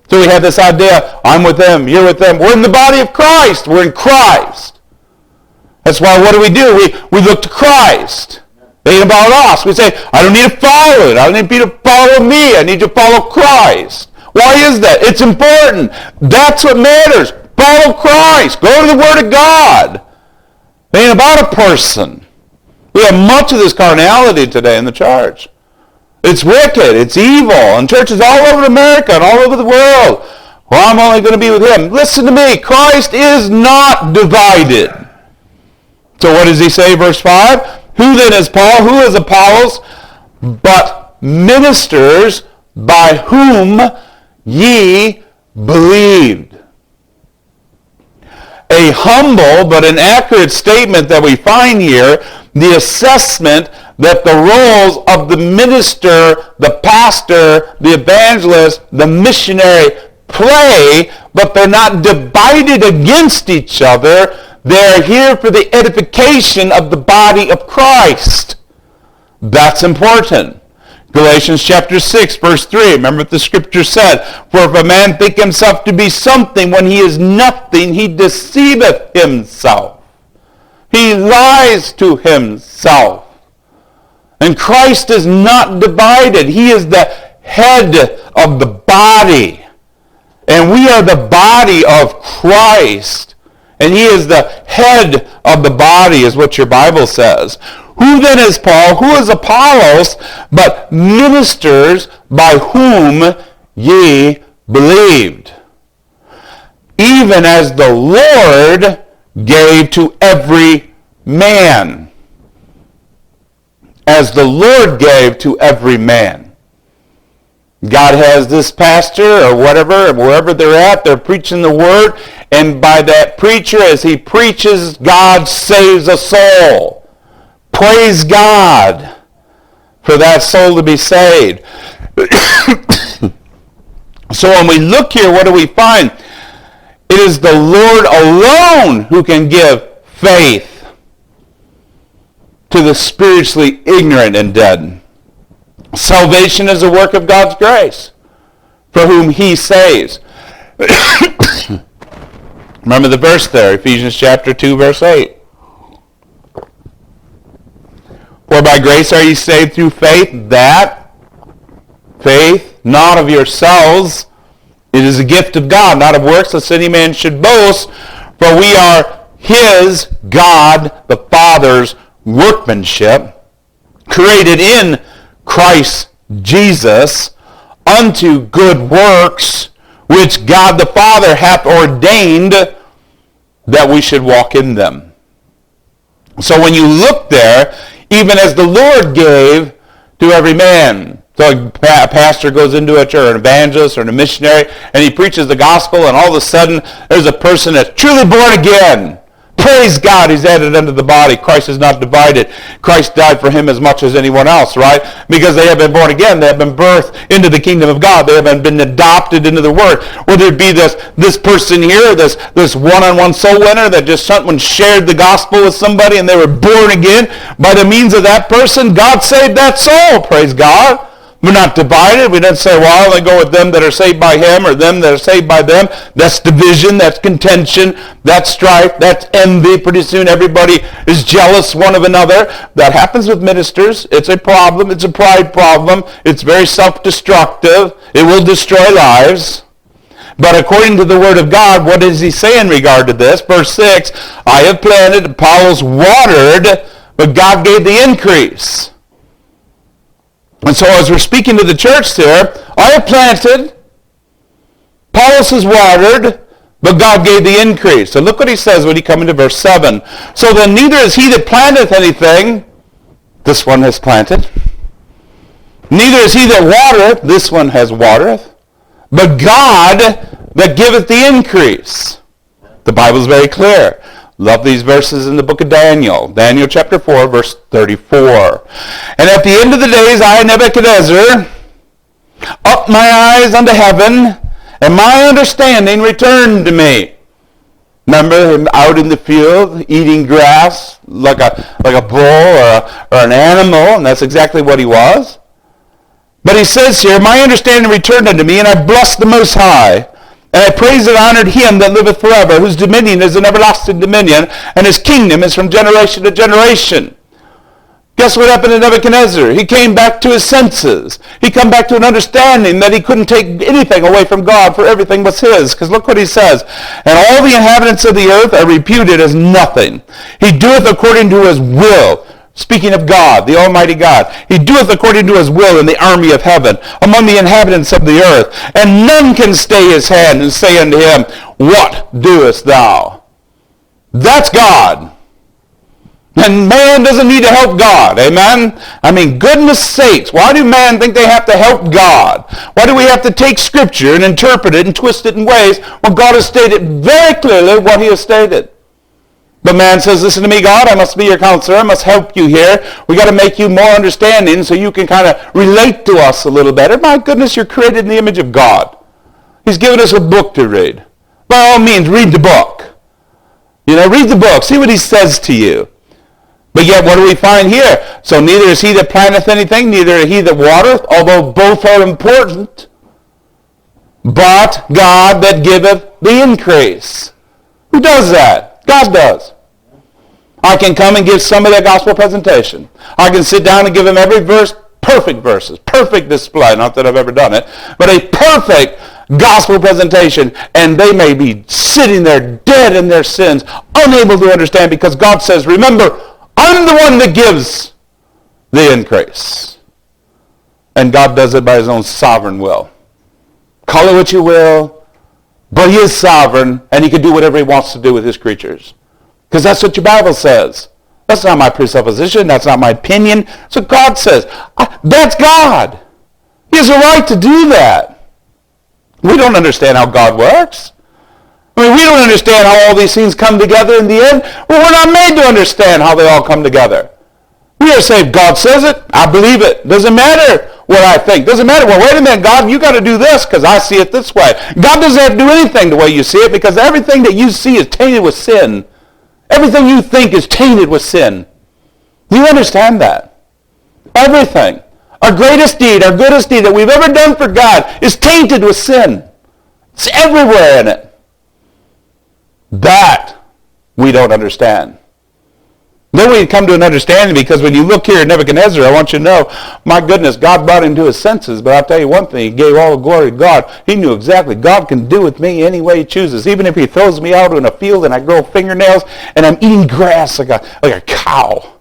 So we have this idea, I'm with them, you're with them. We're in the body of Christ. We're in Christ. That's why what do? We look to Christ. It ain't about us. We say, I don't need to follow it. I don't need you to follow me. I need you to follow Christ. Why is that? It's important. That's what matters. Follow Christ. Go to the Word of God. It ain't about a person. We have much of this carnality today in the church. It's wicked. It's evil. And churches all over America and all over the world. Well, I'm only going to be with him. Listen to me. Christ is not divided. So what does he say, verse 5? Who then is Paul? Who is Apollos? But ministers by whom ye believed. A humble but an accurate statement that we find here, the assessment that the roles of the minister, the pastor, the evangelist, the missionary play, but they're not divided against each other. They're here for the edification of the body of Christ. That's important. Galatians chapter 6, verse 3. Remember what the scripture said. For if a man think himself to be something when he is nothing, he deceiveth himself. He lies to himself. And Christ is not divided. He is the head of the body. And we are the body of Christ. And he is the head of the body, is what your Bible says. Who then is Paul? Who is Apollos? But ministers by whom ye believed, even as the Lord gave to every man. As the Lord gave to every man. God has this pastor or whatever, wherever they're at, they're preaching the word, and by that preacher, as he preaches, God saves a soul. Praise God for that soul to be saved. So when we look here, what do we find? It is the Lord alone who can give faith to the spiritually ignorant and dead. Salvation is a work of God's grace for whom he saves. Remember the verse there, Ephesians chapter 2, verse 8. For by grace are ye saved through faith, that faith not of yourselves, it is a gift of God, not of works, lest any man should boast. For we are his, God, the Father's workmanship, created in Christ Jesus unto good works, which God the Father hath ordained that we should walk in them. So when you look there, even as the Lord gave to every man. So a pastor goes into a church, or an evangelist, or a missionary, and he preaches the gospel, and all of a sudden there's a person that's truly born again. Praise God, he's added unto the body. Christ is not divided. Christ died for him as much as anyone else, right? Because they have been born again. They have been birthed into the kingdom of God. They have been adopted into the Word. Whether it be this person here, this one-on-one soul winner that just someone shared the gospel with somebody and they were born again. By the means of that person, God saved that soul. Praise God. We're not divided. We don't say, well, I only go with them that are saved by him or them that are saved by them. That's division. That's contention. That's strife. That's envy. Pretty soon everybody is jealous one of another. That happens with ministers. It's a problem. It's a pride problem. It's very self-destructive. It will destroy lives. But according to the Word of God, what does he say in regard to this? Verse 6, I have planted, Apollos watered, but God gave the increase. And so as we're speaking to the church there, I have planted, Apollos has watered, but God gave the increase. So look what he says when he comes into verse 7. So then neither is he that planteth anything, this one has planted. Neither is he that watereth, this one has watereth. But God that giveth the increase. The Bible is very clear. Love these verses in the book of Daniel. Daniel chapter 4, verse 34. And at the end of the days, I, Nebuchadnezzar, up my eyes unto heaven, and my understanding returned to me. Remember him out in the field, eating grass like a bull or an animal, and that's exactly what he was. But he says here, my understanding returned unto me, and I blessed the Most High. And I praised and honored him that liveth forever, whose dominion is an everlasting dominion, and his kingdom is from generation to generation. Guess what happened to Nebuchadnezzar? He came back to his senses. He come back to an understanding that he couldn't take anything away from God, for everything was his. Because look what he says. And all the inhabitants of the earth are reputed as nothing. He doeth according to his will. Speaking of God, the Almighty God, he doeth according to his will in the army of heaven, among the inhabitants of the earth. And none can stay his hand and say unto him, what doest thou? That's God. And man doesn't need to help God. Amen? I mean, goodness sakes, why do man think they have to help God? Why do we have to take Scripture and interpret it and twist it in ways when God has stated very clearly what he has stated? But man says, listen to me, God, I must be your counselor. I must help you here. We got to make you more understanding so you can kind of relate to us a little better. My goodness, you're created in the image of God. He's given us a book to read. By all means, read the book. Read the book. See what he says to you. But yet, what do we find here? So neither is he that planteth anything, neither is he that watereth, although both are important. But God that giveth the increase. Who does that? God does. I can come and give somebody a gospel presentation. I can sit down and give them every verse, perfect verses, perfect display. Not that I've ever done it, but a perfect gospel presentation. And they may be sitting there dead in their sins, unable to understand, because God says, remember, I'm the one that gives the increase. And God does it by his own sovereign will. Call it what you will, but he is sovereign, and he can do whatever he wants to do with his creatures. Because that's what your Bible says. That's not my presupposition. That's not my opinion. That's what God says. That's God. He has a right to do that. We don't understand how God works. I mean, we don't understand how all these things come together in the end. Well, we're not made to understand how they all come together. We are saying, God says it, I believe it. Doesn't matter what I think. Doesn't matter, well, wait a minute, God, you got to do this because I see it this way. God doesn't have to do anything the way you see it because everything that you see is tainted with sin. Everything you think is tainted with sin. Do you understand that? Everything. Our greatest deed, our goodest deed that we've ever done for God is tainted with sin. It's everywhere in it. That we don't understand. Then we come to an understanding because when you look here at Nebuchadnezzar, I want you to know, my goodness, God brought him to his senses. But I'll tell you one thing, he gave all the glory to God. He knew exactly God can do with me any way he chooses. Even if he throws me out in a field and I grow fingernails and I'm eating grass like a cow.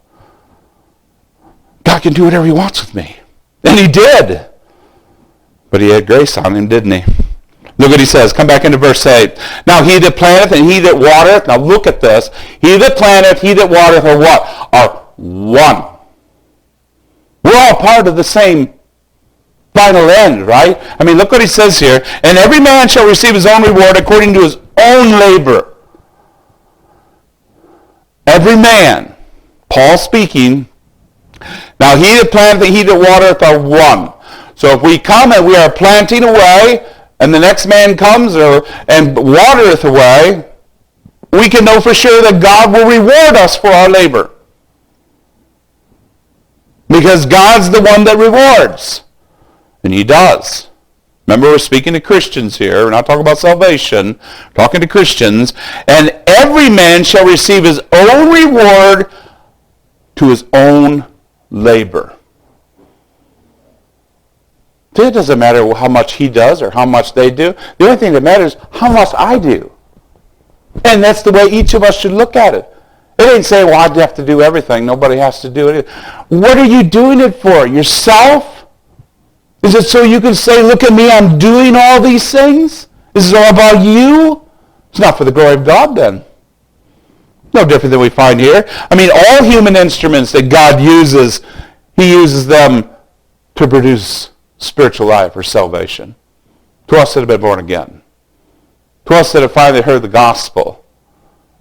God can do whatever he wants with me. And he did. But he had grace on him, didn't he? Look what he says. Come back into verse 8. Now he that planteth and he that watereth. Now look at this. He that planteth, he that watereth are what? Are one. We're all part of the same final end, right? I mean, look what he says here. And every man shall receive his own reward according to his own labor. Every man. Paul speaking. Now he that planteth and he that watereth are one. So if we come and we are planting away, and the next man comes and watereth away, we can know for sure that God will reward us for our labor. Because God's the one that rewards. And he does. Remember, we're speaking to Christians here. We're not talking about salvation. We're talking to Christians. And every man shall receive his own reward to his own labor. It doesn't matter how much he does or how much they do. The only thing that matters is how much I do. And that's the way each of us should look at it. It ain't saying, well, I'd have to do everything. Nobody has to do it. What are you doing it for? Yourself? Is it so you can say, look at me, I'm doing all these things? Is it all about you? It's not for the glory of God then. No different than we find here. I mean, all human instruments that God uses, he uses them to produce spiritual life or salvation. To us that have been born again. To us that have finally heard the gospel.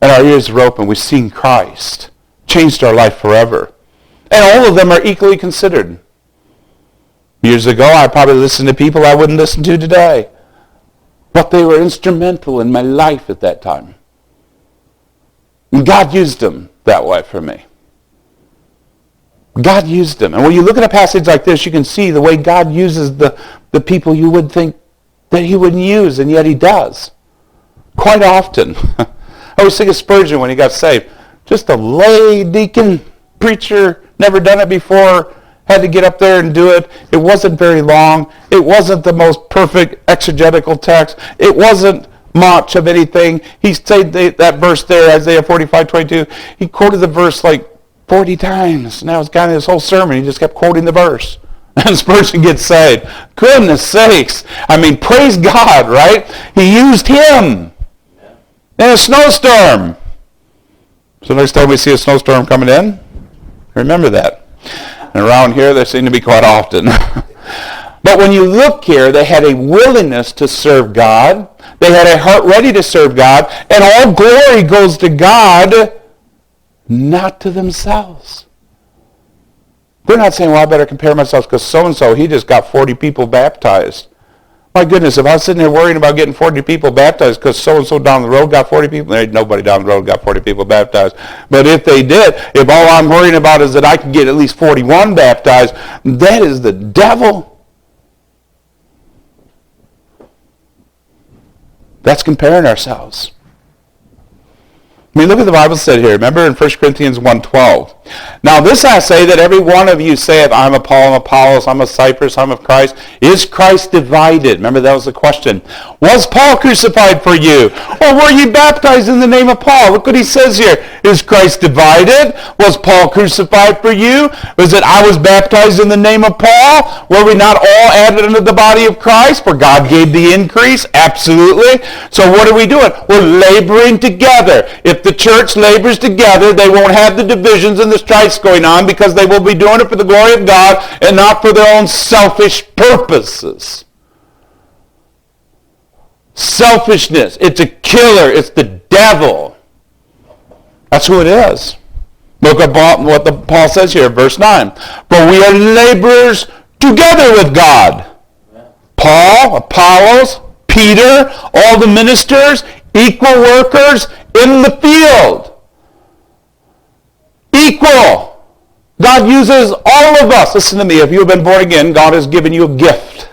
And our ears are open. We've seen Christ. Changed our life forever. And all of them are equally considered. Years ago, I probably listened to people I wouldn't listen to today. But they were instrumental in my life at that time. And God used them that way for me. God used them. And when you look at a passage like this, you can see the way God uses the people you would think that he wouldn't use, and yet he does. Quite often. I always think of Spurgeon when he got saved. Just a lay deacon preacher, never done it before, had to get up there and do it. It wasn't very long. It wasn't the most perfect exegetical text. It wasn't much of anything. He said that verse there, Isaiah 45:22. He quoted the verse like 40 times. And that was kind of his whole sermon. He just kept quoting the verse. And this person gets saved. Goodness sakes. I mean, praise God, right? He used him in a snowstorm. So next time we see a snowstorm coming in, remember that. And around here, they seem to be quite often. But when you look here, they had a willingness to serve God. They had a heart ready to serve God. And all glory goes to God, not to themselves. They're not saying, well, I better compare myself because so-and-so, he just got 40 people baptized. My goodness, if I was sitting there worrying about getting 40 people baptized because so-and-so down the road got 40 people, there ain't nobody down the road got 40 people baptized. But if they did, if all I'm worrying about is that I can get at least 41 baptized, that is the devil. That's comparing ourselves. I mean, look what the Bible said here. Remember in 1 Corinthians 1:12. Now this I say, that every one of you saith, I'm of Paul, I'm of Apollos, I'm of Cyprus, I'm of Christ. Is Christ divided? Remember, that was the question. Was Paul crucified for you? Or were you baptized in the name of Paul? Look what he says here. Is Christ divided? Was Paul crucified for you? Was it I was baptized in the name of Paul? Were we not all added into the body of Christ? For God gave the increase? Absolutely. So what are we doing? We're laboring together. If the church labors together, they won't have the divisions and the strifes going on, because they will be doing it for the glory of God and not for their own selfish purposes. Selfishness. It's a killer. It's the devil. That's who it is. Look at what Paul says here, verse 9. For we are laborers together with God. Paul, Apollos, Peter, all the ministers, equal workers in the field. Equal. God uses all of us. Listen to me. If you have been born again, God has given you a gift.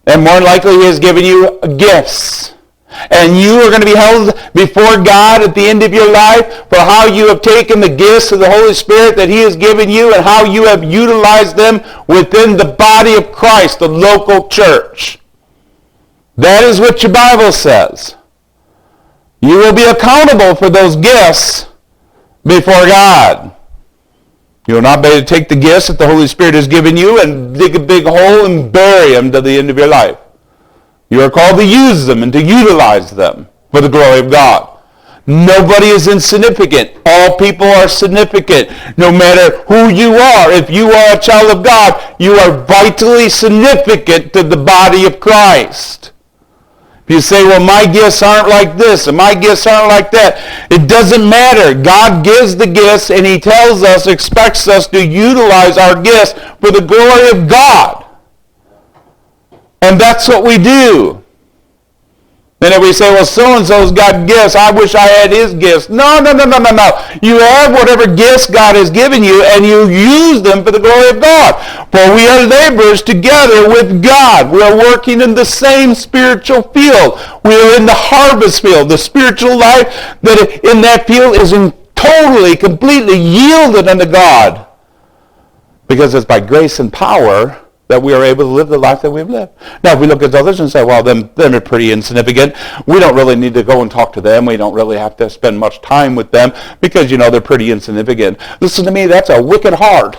And more likely He has given you gifts. And you are going to be held before God at the end of your life for how you have taken the gifts of the Holy Spirit that He has given you and how you have utilized them within the body of Christ, the local church. That is what your Bible says. You will be accountable for those gifts before God. You will not be able to take the gifts that the Holy Spirit has given you and dig a big hole and bury them to the end of your life. You are called to use them and to utilize them for the glory of God. Nobody is insignificant. All people are significant, no matter who you are. If you are a child of God, you are vitally significant to the body of Christ. If you say, well, my gifts aren't like this and my gifts aren't like that, it doesn't matter. God gives the gifts and He tells us, expects us to utilize our gifts for the glory of God. And that's what we do. And if we say, well, so-and-so's got gifts, I wish I had his gifts. No. You have whatever gifts God has given you, and you use them for the glory of God. For we are laborers together with God. We are working in the same spiritual field. We are in the harvest field. The spiritual life that in that field is totally, completely yielded unto God. Because it's by grace and power that we are able to live the life that we've lived. Now, if we look at others and say, well, them are pretty insignificant, we don't really need to go and talk to them. We don't really have to spend much time with them because, they're pretty insignificant. Listen to me, that's a wicked heart.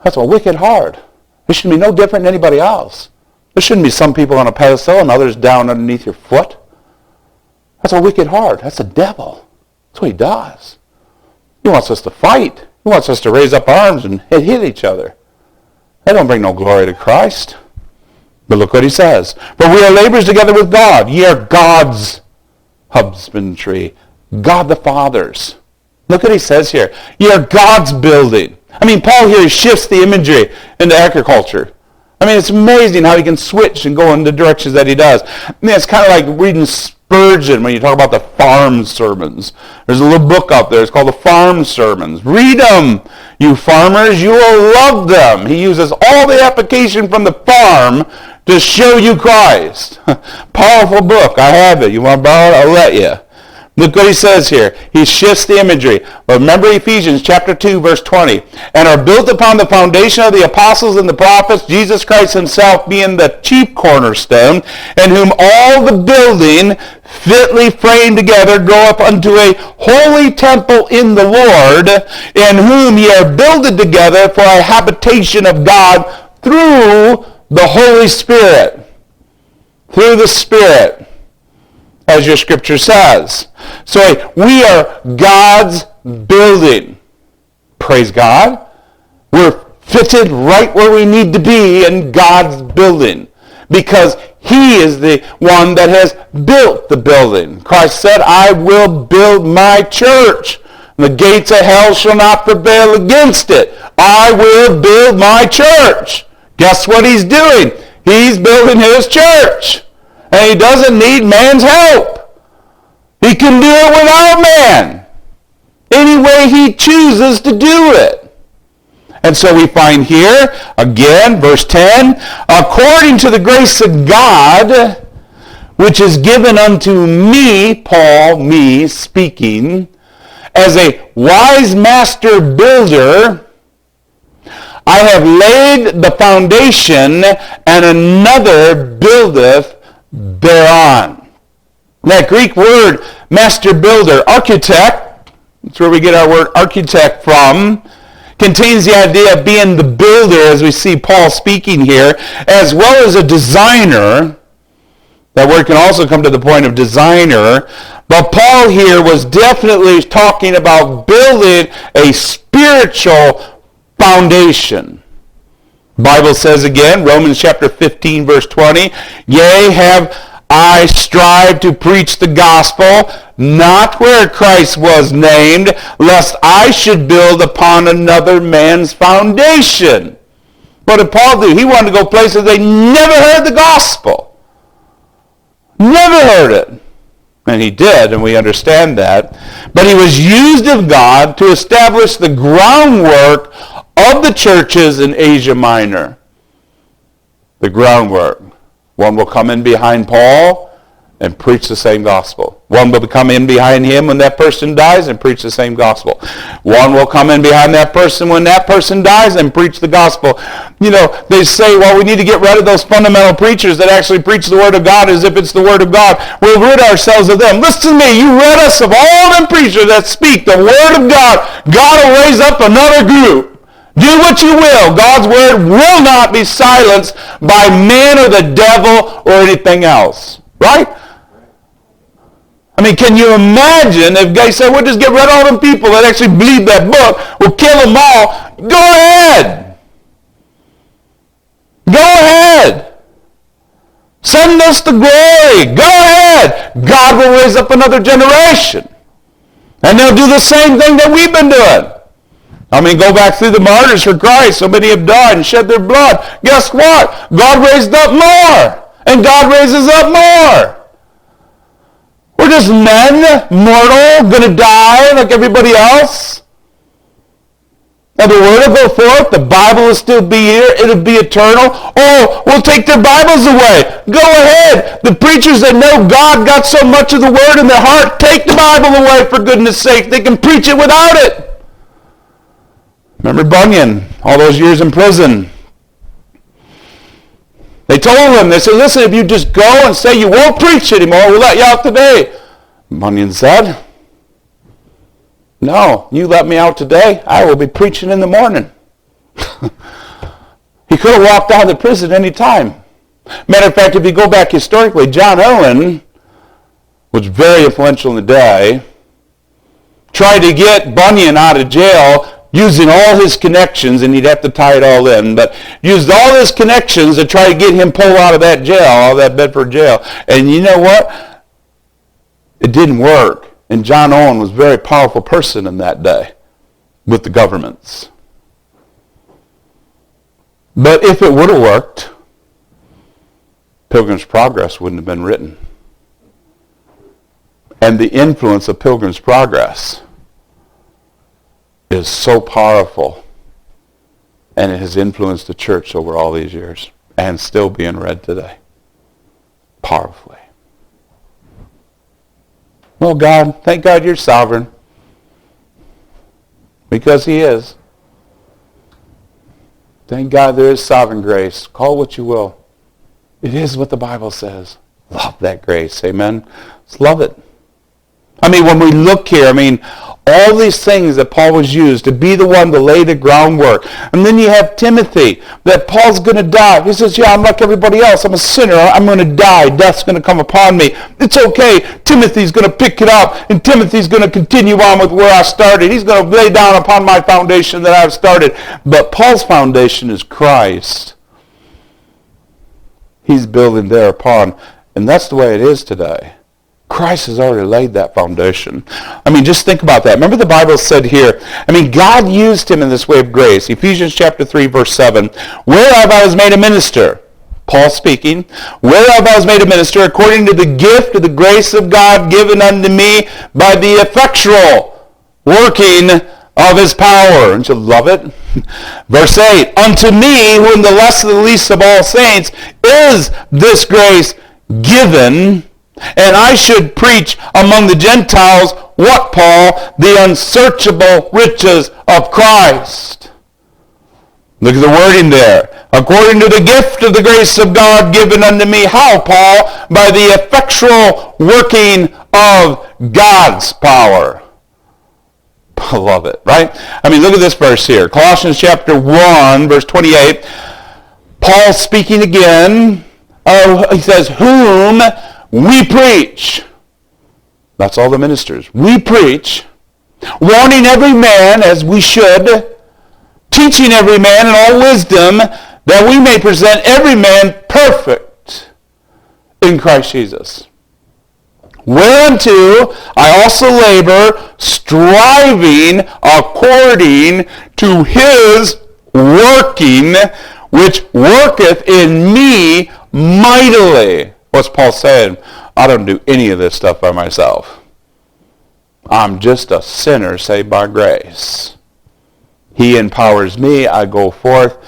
That's a wicked heart. It should be no different than anybody else. There shouldn't be some people on a pedestal and others down underneath your foot. That's a wicked heart. That's the devil. That's what he does. He wants us to fight. He wants us to raise up arms and hit each other. That don't bring no glory to Christ. But look what he says. For we are laborers together with God. Ye are God's husbandry. God the Father's. Look what he says here. Ye are God's building. Paul here shifts the imagery into agriculture. It's amazing how he can switch and go in the directions that he does. It's kind of like reading Spurgeon when you talk about the farm sermons. There's a little book out there. It's called The Farm Sermons. Read them, you farmers. You will love them. He uses all the application from the farm to show you Christ. Powerful book. I have it. You want to borrow it? I'll let you. Look what he says here. He shifts the imagery. Remember Ephesians chapter 2, verse 20. And are built upon the foundation of the apostles and the prophets, Jesus Christ himself being the chief cornerstone, in whom all the building fitly framed together grow up unto a holy temple in the Lord, in whom ye are builded together for a habitation of God through the Holy Spirit. Through the Spirit. As your scripture says. So we are God's building. Praise God. We're fitted right where we need to be in God's building. Because he is the one that has built the building. Christ said, I will build my church. The gates of hell shall not prevail against it. I will build my church. Guess what he's doing? He's building his church. And he doesn't need man's help. He can do it without man. Any way he chooses to do it. And so we find here, again, verse 10, according to the grace of God, which is given unto me, Paul, me speaking, as a wise master builder, I have laid the foundation, and another buildeth thereon. That Greek word, master builder, architect, that's where we get our word architect from, contains the idea of being the builder, as we see Paul speaking here, as well as a designer. That word can also come to the point of designer. But Paul here was definitely talking about building a spiritual foundation. The Bible says again, Romans chapter 15, verse 20, Yea, have I strive to preach the gospel, not where Christ was named, lest I should build upon another man's foundation. What did Paul do? He wanted to go places they never heard the gospel. Never heard it. And he did, and we understand that. But he was used of God to establish the groundwork of the churches in Asia Minor. The groundwork. One will come in behind Paul and preach the same gospel. One will come in behind him when that person dies and preach the same gospel. One will come in behind that person when that person dies and preach the gospel. You know, they say, well, we need to get rid of those fundamental preachers that actually preach the Word of God as if it's the Word of God. We'll rid ourselves of them. Listen to me. You rid us of all them preachers that speak the Word of God. God will raise up another group. Do what you will. God's word will not be silenced by man or the devil or anything else. Right? I mean, can you imagine if guys say, we'll just get rid of all them people that actually believe that book, we'll kill them all. Go ahead. Go ahead. Send us the glory. Go ahead. God will raise up another generation. And they'll do the same thing that we've been doing. I mean, go back through the martyrs for Christ. So many have died and shed their blood. Guess what? God raised up more. And God raises up more. We're just men, mortal, going to die like everybody else. And the word will go forth. The Bible will still be here. It'll be eternal. Oh, we'll take their Bibles away. Go ahead. The preachers that know God got so much of the word in their heart, take the Bible away for goodness sake. They can preach it without it. Remember Bunyan, all those years in prison. They told him, they said, listen, if you just go and say you won't preach anymore, we'll let you out today. Bunyan said, no, you let me out today, I will be preaching in the morning. He could have walked out of the prison any time. Matter of fact, if you go back historically, John Owen was very influential in the day, tried to get Bunyan out of jail using all his connections, and he'd have to tie it all in, but used all his connections to try to get him pulled out of that jail, out of that Bedford jail. And you know what? It didn't work. And John Owen was a very powerful person in that day with the governments. But if it would have worked, Pilgrim's Progress wouldn't have been written. And the influence of Pilgrim's Progress is so powerful, and it has influenced the church over all these years and still being read today powerfully. Well, God, thank God you're sovereign, because he is. Thank God there is sovereign grace. Call what you will. It is what the Bible says. Love that grace. Amen. Let's love it. I mean, when we look here, all these things that Paul was used to be the one to lay the groundwork. And then you have Timothy, that Paul's going to die. He says, yeah, I'm like everybody else. I'm a sinner. I'm going to die. Death's going to come upon me. It's okay. Timothy's going to pick it up, and Timothy's going to continue on with where I started. He's going to lay down upon my foundation that I've started. But Paul's foundation is Christ. He's building thereupon. And that's the way it is today. Christ has already laid that foundation. Just think about that. Remember the Bible said here, God used him in this way of grace. Ephesians chapter 3, verse 7. Whereof I was made a minister. Paul speaking. Whereof I was made a minister according to the gift of the grace of God given unto me by the effectual working of his power. Don't you love it? Verse 8. Unto me, who am the least of all saints, is this grace given And I should preach among the Gentiles what, Paul? The unsearchable riches of Christ. Look at the wording there. According to the gift of the grace of God given unto me. How, Paul? By the effectual working of God's power. I love it, right? I mean, look at this verse here. Colossians chapter 1, verse 28. Paul speaking again. He says, whom we preach. That's all the ministers. We preach, warning every man as we should, teaching every man in all wisdom, that we may present every man perfect in Christ Jesus. Whereunto I also labor, striving according to his working, which worketh in me mightily. What's Paul saying? I don't do any of this stuff by myself. I'm just a sinner saved by grace. He empowers me. I go forth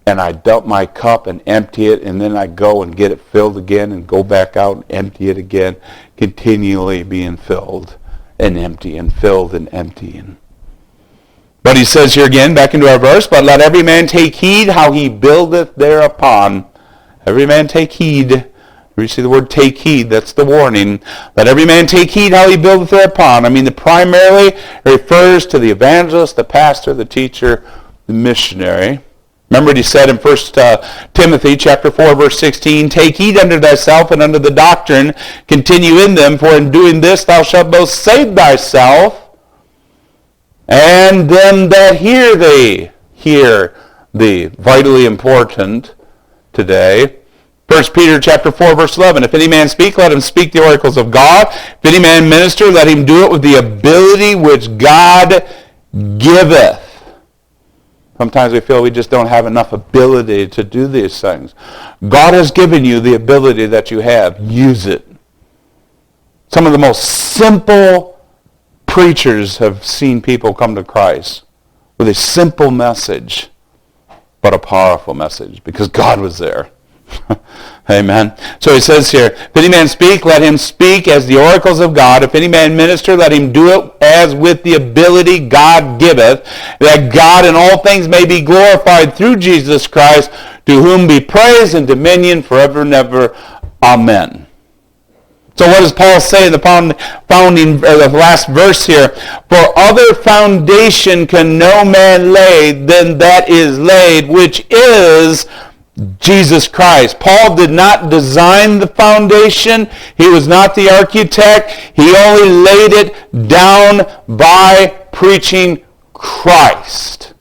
and I dump my cup and empty it, and then I go and get it filled again and go back out and empty it again, continually being filled and empty and filled and emptying. But he says here again, back into our verse, but let every man take heed how he buildeth thereupon. Every man take heed. You see the word take heed, that's the warning. Let every man take heed how he buildeth thereupon. I mean, it primarily refers to the evangelist, the pastor, the teacher, the missionary. Remember what he said in 1 Timothy chapter 4, verse 16, take heed unto thyself and unto the doctrine, continue in them, for in doing this thou shalt both save thyself and them that hear thee. Vitally important today. 1 Peter chapter 4, verse 11, if any man speak, let him speak the oracles of God. If any man minister, let him do it with the ability which God giveth. Sometimes we feel we just don't have enough ability to do these things. God has given you the ability that you have. Use it. Some of the most simple preachers have seen people come to Christ with a simple message, but a powerful message, because God was there. Amen. So he says here, if any man speak, let him speak as the oracles of God. If any man minister, let him do it as with the ability God giveth, that God in all things may be glorified through Jesus Christ, to whom be praise and dominion forever and ever. Amen. So what does Paul say in the last verse here? For other foundation can no man lay than that is laid, which is Jesus Christ. Paul did not design the foundation. He was not the architect. He only laid it down by preaching Christ.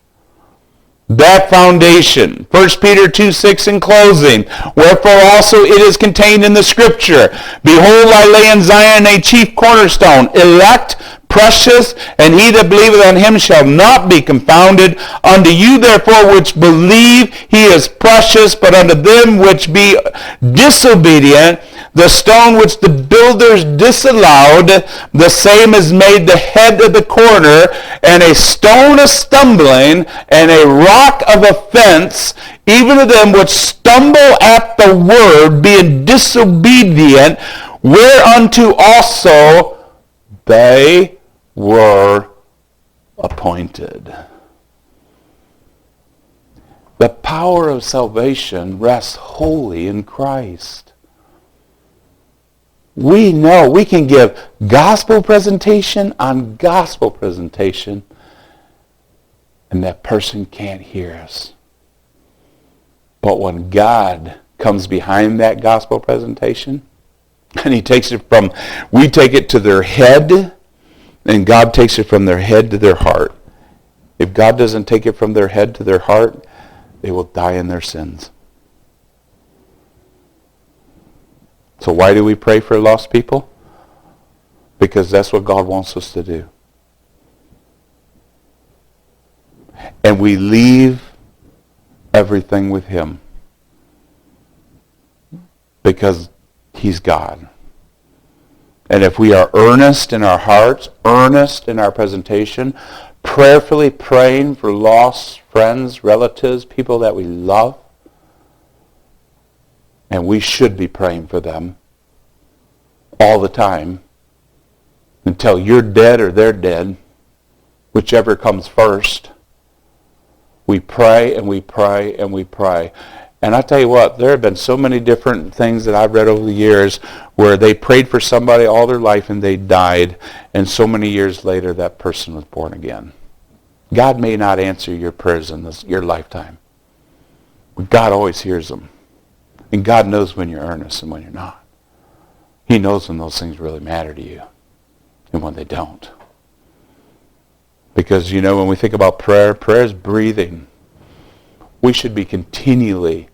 That foundation. 1 Peter 2:6 in closing. Wherefore also it is contained in the Scripture. Behold, I lay in Zion a chief cornerstone, elect, precious, and he that believeth on him shall not be confounded. Unto you therefore which believe he is precious, but unto them which be disobedient, the stone which the builders disallowed, the same is made the head of the corner, and a stone of stumbling, and a rock of offense, even to them which stumble at the word, being disobedient, whereunto also they were appointed. The power of salvation rests wholly in Christ. We know we can give gospel presentation on gospel presentation, and that person can't hear us. But when God comes behind that gospel presentation, and he takes it from, we take it to their head, and God takes it from their head to their heart. If God doesn't take it from their head to their heart, they will die in their sins. So why do we pray for lost people? Because that's what God wants us to do. And we leave everything with him. Because he's God. And if we are earnest in our hearts, earnest in our presentation, prayerfully praying for lost friends, relatives, people that we love, and we should be praying for them. all the time until you're dead or they're dead, whichever comes first. We pray and we pray and we pray. And I tell you what, there have been so many different things that I've read over the years where they prayed for somebody all their life and they died, and so many years later that person was born again. God may not answer your prayers in your lifetime, but God always hears them. And God knows when you're earnest and when you're not. He knows when those things really matter to you and when they don't. Because, when we think about prayer, prayer is breathing. We should be continually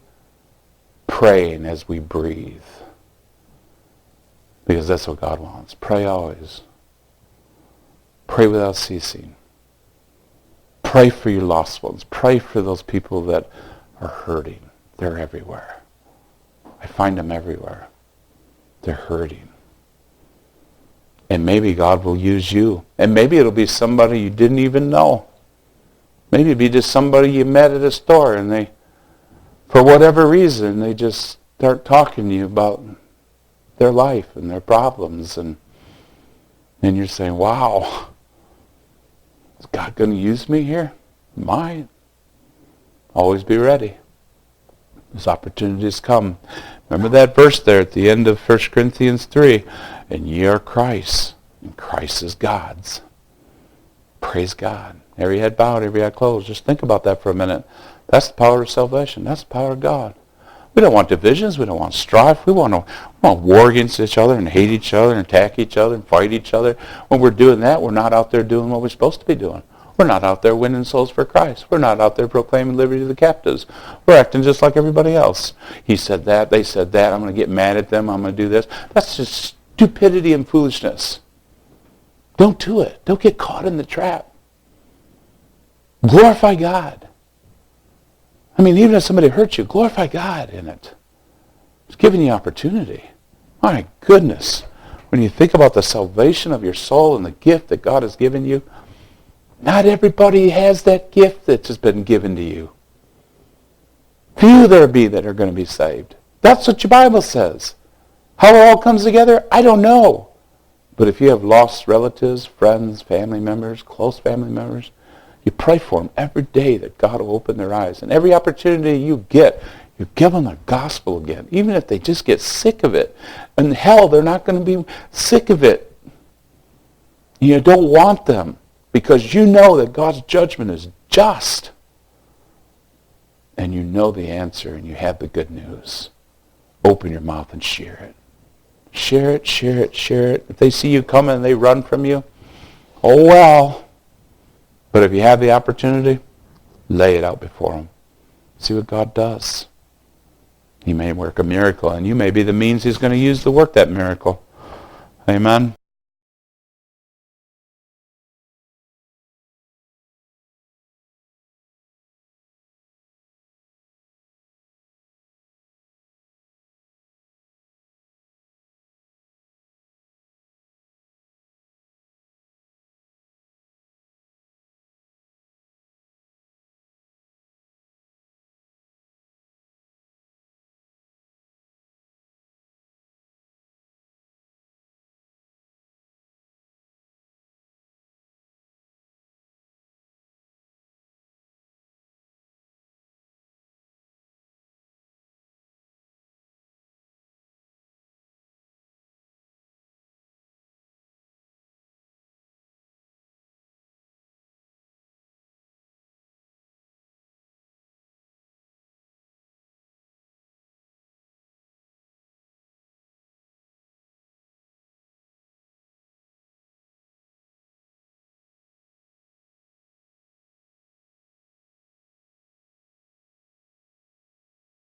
praying as we breathe. Because that's what God wants. Pray always. Pray without ceasing. Pray for your lost ones. Pray for those people that are hurting. They're everywhere. I find them everywhere. They're hurting. And maybe God will use you. And maybe it'll be somebody you didn't even know. Maybe it'll be just somebody you met at a store and they, for whatever reason, they just start talking to you about their life and their problems. And you're saying, wow, is God going to use me here? Might. Always be ready. As opportunities come. Remember that verse there at the end of 1 Corinthians 3. And ye are Christ, and Christ is God's. Praise God. Every head bowed, every eye closed. Just think about that for a minute. That's the power of salvation. That's the power of God. We don't want divisions. We don't want strife. We want war against each other and hate each other and attack each other and fight each other. When we're doing that, we're not out there doing what we're supposed to be doing. We're not out there winning souls for Christ. We're not out there proclaiming liberty to the captives. We're acting just like everybody else. He said that. They said that. I'm going to get mad at them. I'm going to do this. That's just stupidity and foolishness. Don't do it. Don't get caught in the trap. Glorify God. Even if somebody hurts you, glorify God in it. It's giving you opportunity. My goodness. When you think about the salvation of your soul and the gift that God has given you, not everybody has that gift that's just been given to you. Few there be that are going to be saved. That's what your Bible says. How it all comes together, I don't know. But if you have lost relatives, friends, family members, close family members, you pray for them every day that God will open their eyes. And every opportunity you get, you give them the gospel again. Even if they just get sick of it. In hell, they're not going to be sick of it. You don't want them because you know that God's judgment is just. And you know the answer and you have the good news. Open your mouth and share it. Share it, share it, share it. If they see you coming and they run from you, oh well. But if you have the opportunity, lay it out before them. See what God does. He may work a miracle, and you may be the means he's going to use to work that miracle. Amen.